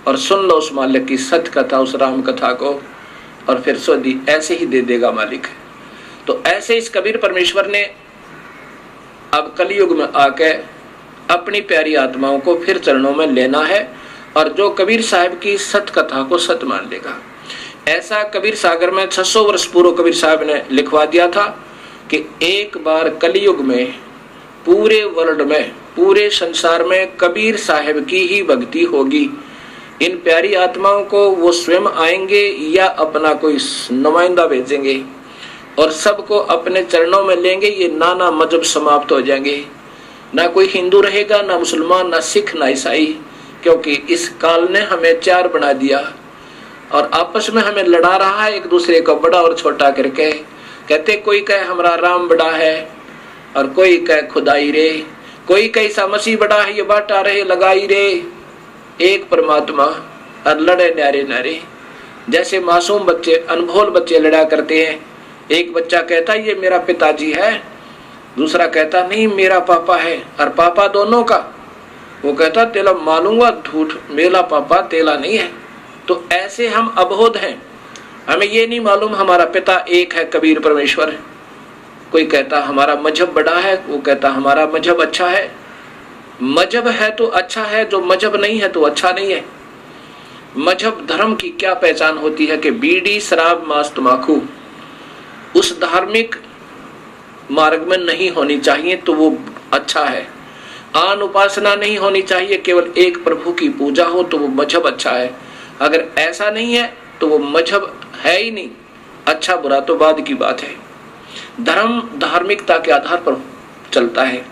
और सुन लो उस मालिक की सत्य कथा, उस राम कथा को, और फिर सोदी ऐसे ही दे देगा मालिक। तो ऐसे इस कबीर परमेश्वर ने अब कलयुग में आके अपनी प्यारी आत्माओं को फिर चरणों में लेना है, और जो कबीर साहब की सत्य कथा को सत्य मान लेगा। ऐसा कबीर सागर में 600 वर्ष पूर्व कबीर साहब ने लिखवा दिया था कि एक बार कलयुग में पूरे वर्ल्ड में, पूरे संसार में कबीर साहब की ही भक्ति होगी। इन प्यारी आत्माओं को वो स्वयं आएंगे या अपना कोई नुमाइंदा भेजेंगे और सबको अपने चरणों में लेंगे। ये नाना मजहब समाप्त हो जाएंगे, ना कोई हिंदू रहेगा, ना मुसलमान, ना सिख, ना ईसाई, क्योंकि इस काल ने हमें चार बना दिया और आपस में हमें लड़ा रहा है, एक दूसरे को बड़ा और छोटा करके। कहते कोई कहे हमारा राम बड़ा है और कोई कहे खुदाई रे, कोई कहे ईसा मसीह बड़ा है, ये बाटा रहे लगाई रे, एक परमात्मा और लड़े न्यारे न्यारे। जैसे मासूम बच्चे, अनभोल बच्चे लड़ा करते हैं। एक बच्चा कहता ये मेरा पिताजी है, दूसरा कहता नहीं मेरा पापा है, और पापा दोनों का। वो कहता तेला मालूंगा झूठ, मेरा पापा तेला नहीं है। तो ऐसे हम अबोध हैं, हमें ये नहीं मालूम हमारा पिता एक है कबीर परमेश्वर। कोई कहता हमारा मजहब बड़ा है, वो कहता हमारा मजहब अच्छा है। मजहब है तो अच्छा है, जो मजहब नहीं है तो अच्छा नहीं है। मजहब धर्म की क्या पहचान होती है कि बीड़ी, शराब, मांस, तंबाकू उस धार्मिक मार्ग में नहीं होनी चाहिए तो वो अच्छा है। आन उपासना नहीं होनी चाहिए, केवल एक प्रभु की पूजा हो तो वो मजहब अच्छा है। अगर ऐसा नहीं है तो वो मजहब है ही नहीं। अच्छा बुरा तो बाद की बात है। धर्म धार्मिकता के आधार पर चलता है,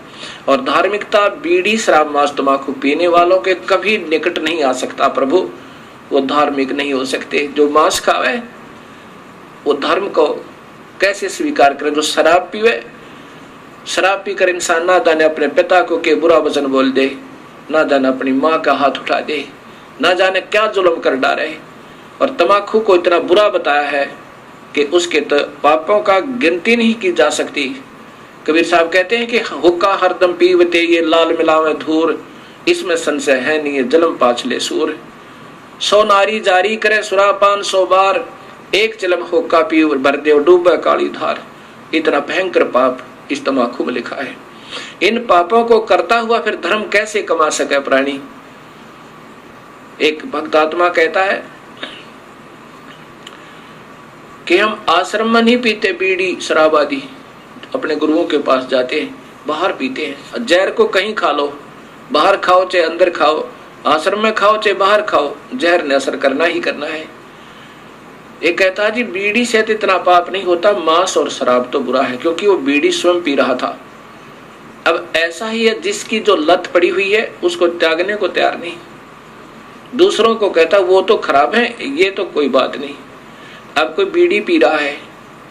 और धार्मिकता बीड़ी, शराब, मांस, तंबाकू पीने वालों के कभी निकट नहीं आ सकता। प्रभु वो धार्मिक नहीं हो सकते। जो मांस खावे वो धर्म को कैसे स्वीकार करे। जो शराब पीवे, शराब पीकर इंसान ना जाने अपने पिता को के बुरा वचन बोल दे, ना जाने अपनी माँ का हाथ उठा दे, ना जाने क्या जुल्म कर डाले। और तंबाकू को इतना बुरा बताया है कि उसके तो पापों का गिनती नहीं की जा सकती। कबीर साहब कहते हैं कि हुक्का हरदम पीवते ये लाल मिलावे धूर, इसमें संशय है नहीं ये जलम पाछले सूर। 100 नारी जारी करे सुरापान 100 बार, एक चिलम हुक्का पी भर दे डूबे काली धार। इतना भयंकर पाप इस तंबाकू में लिखा है। इन पापों को करता हुआ फिर धर्म कैसे कमा सके प्राणी। एक भक्त आत्मा कहता है कि हम आश्रम में नहीं पीते बीड़ी शराब आदि, अपने गुरुओं के पास जाते हैं, बाहर पीते हैं। जहर को कहीं खा लो, बाहर खाओ चाहे अंदर खाओ, आश्रम में खाओ चाहे बाहर खाओ, जहर ने असर करना ही करना है। एक कहता जी बीड़ी से तो इतना पाप नहीं होता, मांस और शराब तो बुरा है, क्योंकि वो बीड़ी स्वयं पी रहा था। अब ऐसा ही है, जिसकी जो लत पड़ी हुई है उसको त्यागने को तैयार नहीं। दूसरों को कहता वो तो खराब है, ये तो कोई बात नहीं। अब कोई बीड़ी पी रहा है,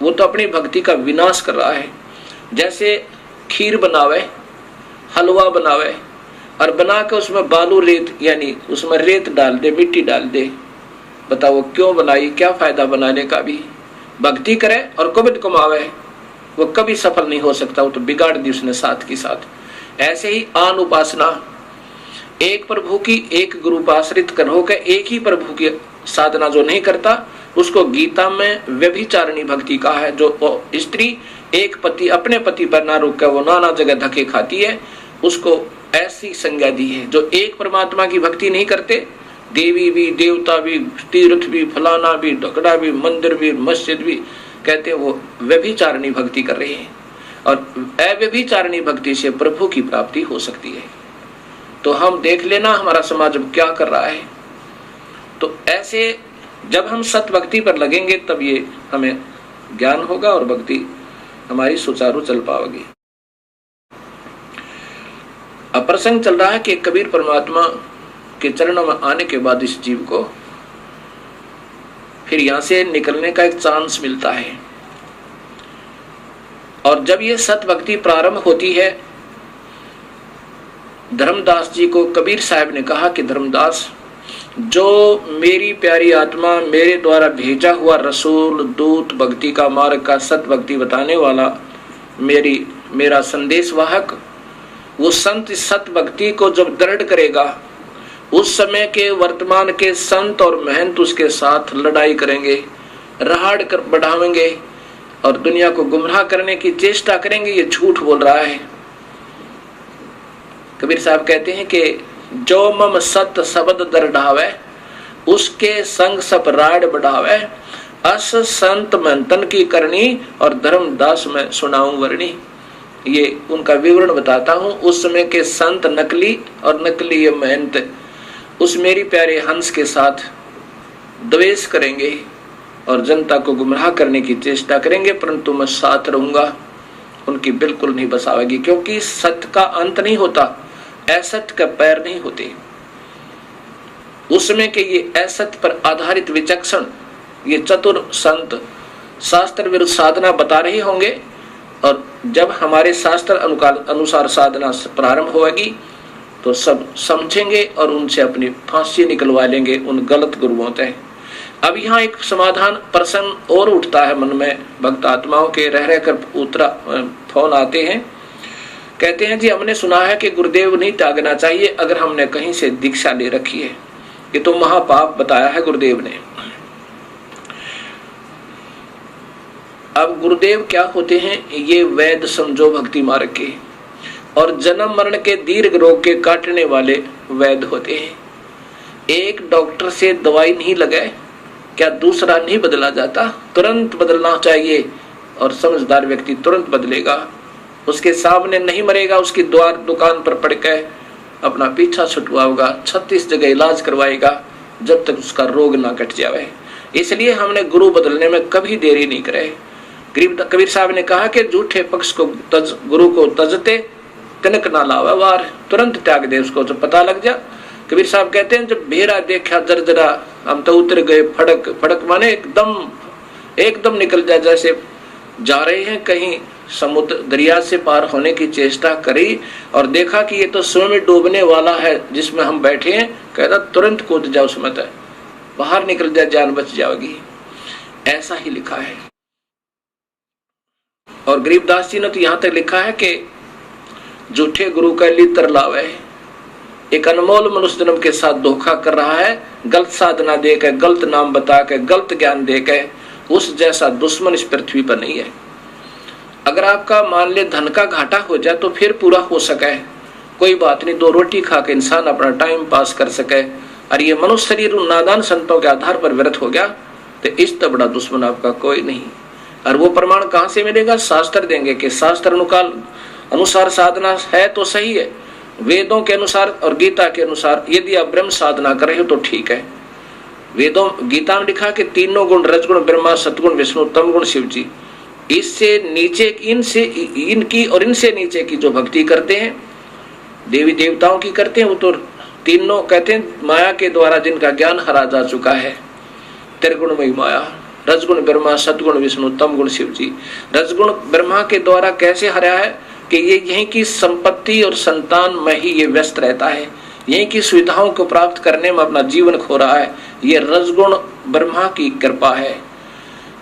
वो तो अपनी भक्ति का विनाश कर रहा है। जैसे खीर बनावे, हलवा बनावे और बना के उसमें बालू रेत यानी उसमें रेत डाल दे, मिट्टी डाल दे, बताओ क्यों बनाई, क्या फायदा बनाने का भी। भक्ति करे और कुबित कमावे, वो कभी सफल नहीं हो सकता, वो तो बिगाड़ दी उसने साथ की साथ। ऐसे ही आन उपासना, एक प्रभु की एक गुरु पर आश्रित कर होकर एक ही प्रभु की साधना जो नहीं करता उसको गीता में व्यभिचारिणी भक्ति कहा है। जो स्त्री एक पति अपने पति पर ना रुक कर वो नाना जगह धक्के खाती है, उसको ऐसी संज्ञा दी है। जो एक परमात्मा की भक्ति नहीं करते, देवी भी, देवता भी, तीर्थ भी, फलाना भी, ढकड़ा भी, मंदिर भी, मस्जिद भी, कहते हैं वो व्यभिचारिणी भक्ति कर रहे हैं। और अव्यभिचारिणी भक्ति से प्रभु की प्राप्ति हो सकती है। तो हम देख लेना हमारा समाज अब क्या कर रहा है। तो ऐसे जब हम सत भक्ति पर लगेंगे तब ये हमें ज्ञान होगा और भक्ति हमारी सुचारू चल पाएगी। अब प्रसंग चल रहा है कि कबीर परमात्मा के चरणों में आने के बाद इस जीव को फिर यहां से निकलने का एक चांस मिलता है। और जब ये सत भक्ति प्रारंभ होती है, धर्मदास जी को कबीर साहब ने कहा कि धर्मदास, जो मेरी प्यारी आत्मा मेरे द्वारा भेजा हुआ रसूल दूत भक्ति का मार्ग का सत भक्ति बताने वाला मेरी मेरा संदेश वाहक, वो संत सत भक्ति को जब दृढ़ करेगा, उस समय के वर्तमान के संत और महंत उसके साथ लड़ाई करेंगे, रहाड़ कर बढ़ावेंगे और दुनिया को गुमराह करने की चेष्टा करेंगे, ये झूठ बोल रहा है। कबीर साहब कहते हैं कि जो मम सत शब्द दृढ़ावे, उसके संग सब राड़ बढ़ावे, अस संत महंतन की करनी और धर्मदास में सुनाऊं वर्णी। ये उनका विवरण बताता हूं। उस समय के संत नकली और नकली ये महंत उस मेरी प्यारे हंस के साथ द्वेष करेंगे और जनता को गुमराह करने की चेष्टा करेंगे, परंतु मैं साथ रहूंगा, उनकी बिल्कुल नहीं बस आवेगी, क्योंकि सत्य का अंत नहीं होता, असत्य का पैर नहीं होते। उस समय के ये असत्य पर आधारित विचक्षण ये चतुर संत शास्त्र विरुद्ध साधना बता रहे होंगे, और जब हमारे शास्त्र अनुसार साधना प्रारंभ होगी तो सब समझेंगे और उनसे अपनी फांसी निकलवा लेंगे उन गलत गुरुओं से। अब यहाँ एक समाधान प्रश्न और उठता है मन में, भक्त आत्माओं के रह कर फोन आते हैं, कहते हैं जी हमने सुना है कि गुरुदेव नहीं त्यागना चाहिए अगर हमने कहीं से दीक्षा ले रखी है, ये तो महापाप बताया है गुरुदेव ने। अब गुरुदेव क्या होते हैं? ये वैद्य समझो भक्ति मार्ग के, और जन्म मरण के दीर्घ रोग के काटने वाले वैद्य होते हैं। एक डॉक्टर से दवाई नहीं लगाए क्या दूसरा नहीं बदला जाता? तुरंत बदलना चाहिए, और समझदार व्यक्ति तुरंत बदलेगा। उसके सामने नहीं मरेगा, उसकी दुकान पर पड़ के अपना पीछा छुटवाएगा, 36 जगह इलाज करवाएगा जब तक उसका रोग ना कट जाए। इसलिए हमने गुरु बदलने में कभी देरी नहीं करे। कबीर साहब ने कहा कि झूठे पक्ष को गुरु को तजते तिनक ना लावा वार, तुरंत त्याग दे उसको जब पता लग जा। कबीर साहब कहते हैं जब भेरा देखा जर्जरा, हम तो उतर गए फड़क। फड़क माने एकदम निकल जाए, जैसे जा रहे हैं कहीं समुद्र दरिया से पार होने की चेष्टा करी और देखा कि ये तो स्वयं डूबने वाला है जिसमें हम बैठे हैं, कहता तुरंत कूद जाओ उसमें, बाहर निकल जाए, जान बच जाएगी। ऐसा ही लिखा है। और गरीबदास जी ने तो यहाँ तक लिखा है कि झूठे गुरु का लित्र लावे, एक अनमोल मनुष्य जन्म के साथ धोखा कर रहा है, गलत साधना देकर, गलत नाम बता के, गलत ज्ञान देकर, उस जैसा दुश्मन इस पृथ्वी पर नहीं है। अगर आपका मान ले धन का घाटा हो जाए तो फिर पूरा हो सके, कोई बात नहीं, 2 रोटी खा के इंसान अपना टाइम पास कर सके, और ये मनुष्य शरीर उन नादान संतों के आधार पर व्यर्थ हो गया तो इस तो बड़ा दुश्मन आपका कोई नहीं। और वो प्रमाण कहाँ से मिलेगा? शास्त्र देंगे कि शास्त्र अनुसार साधना है तो सही है, वेदों के अनुसार और गीता के अनुसार यदि आप ब्रह्म साधना कर रहे हो तो ठीक है। वेदों गीता में लिखा कि तीनों गुण रजगुण ब्रह्मा, सतगुण विष्णु, तम गुण शिव जी, इससे नीचे इनकी और इनसे नीचे की जो भक्ति करते हैं, देवी देवताओं की करते हैं, वो तो तीनों कहते हैं माया के द्वारा जिनका ज्ञान हरा जा चुका है, त्रिगुणमयी माया, रजगुण ब्रह्मा, सतगुण विष्णु, तम गुण शिव जी। रजगुण ब्रह्मा के द्वारा कैसे हरा है कि ये यहीं की संपत्ति और संतान में ही ये व्यस्त रहता है, यहीं की सुविधाओं को प्राप्त करने में अपना जीवन खो रहा है, ये रजगुण ब्रह्मा की कृपा है।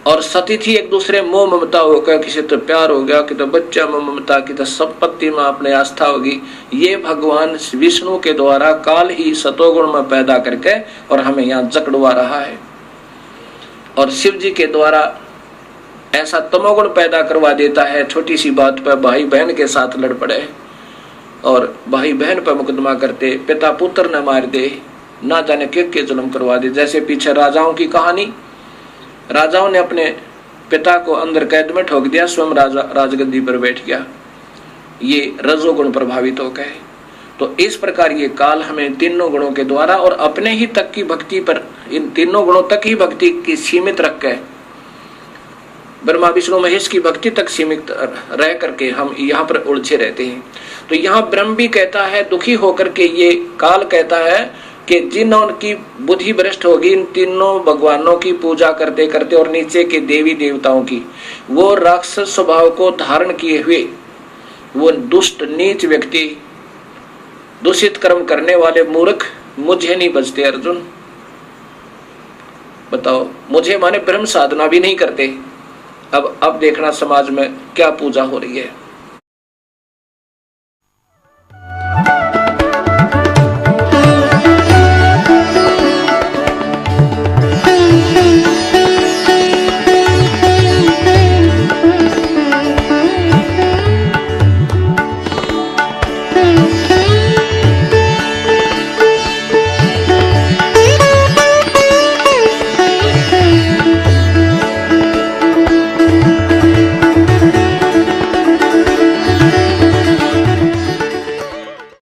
और सतिथि एक दूसरे मोह ममता हो गया, किसी तो प्यार हो गया, कि तो बच्चा मोह ममता, कि तो संपत्ति में अपने आस्था होगी, ये भगवान विष्णु के द्वारा काल ही सतोगुण में पैदा करके और हमें यहाँ जकड़वा रहा है। और शिव जी के द्वारा ऐसा तमोगुण पैदा करवा देता है, छोटी सी बात पर भाई बहन के साथ लड़ पड़े और भाई बहन पर मुकदमा करते, पिता पुत्र न मार दे, ना जाने के जुल्म करवा दे। जैसे पीछे राजाओं की कहानी, राजाओं ने अपने पिता को अंदर कैद में ठोक दिया, स्वयं राजगद्दी पर बैठ गया, ये रजोगुण प्रभावित हो गए। तो इस प्रकार ये काल हमें तीनों गुणों के द्वारा और अपने ही तक की भक्ति पर, इन तीनों गुणों तक ही भक्ति की सीमित रख के, ब्रह्मा विष्णु महेश की भक्ति तक सीमित रह करके हम यहाँ पर उलझे रहते हैं। तो यहाँ ब्रह्म भी कहता है दुखी होकर के, ये काल कहता है कि जिन की बुद्धि भ्रष्ट होगी इन तीनों भगवानों की पूजा करते करते और नीचे के देवी देवताओं की, वो राक्षस स्वभाव को धारण किए हुए वो दुष्ट नीच व्यक्ति, दूषित कर्म करने वाले मूर्ख मुझे नहीं बचते। अर्जुन बताओ, मुझे माने ब्रह्म साधना भी नहीं करते। अब देखना समाज में क्या पूजा हो रही है।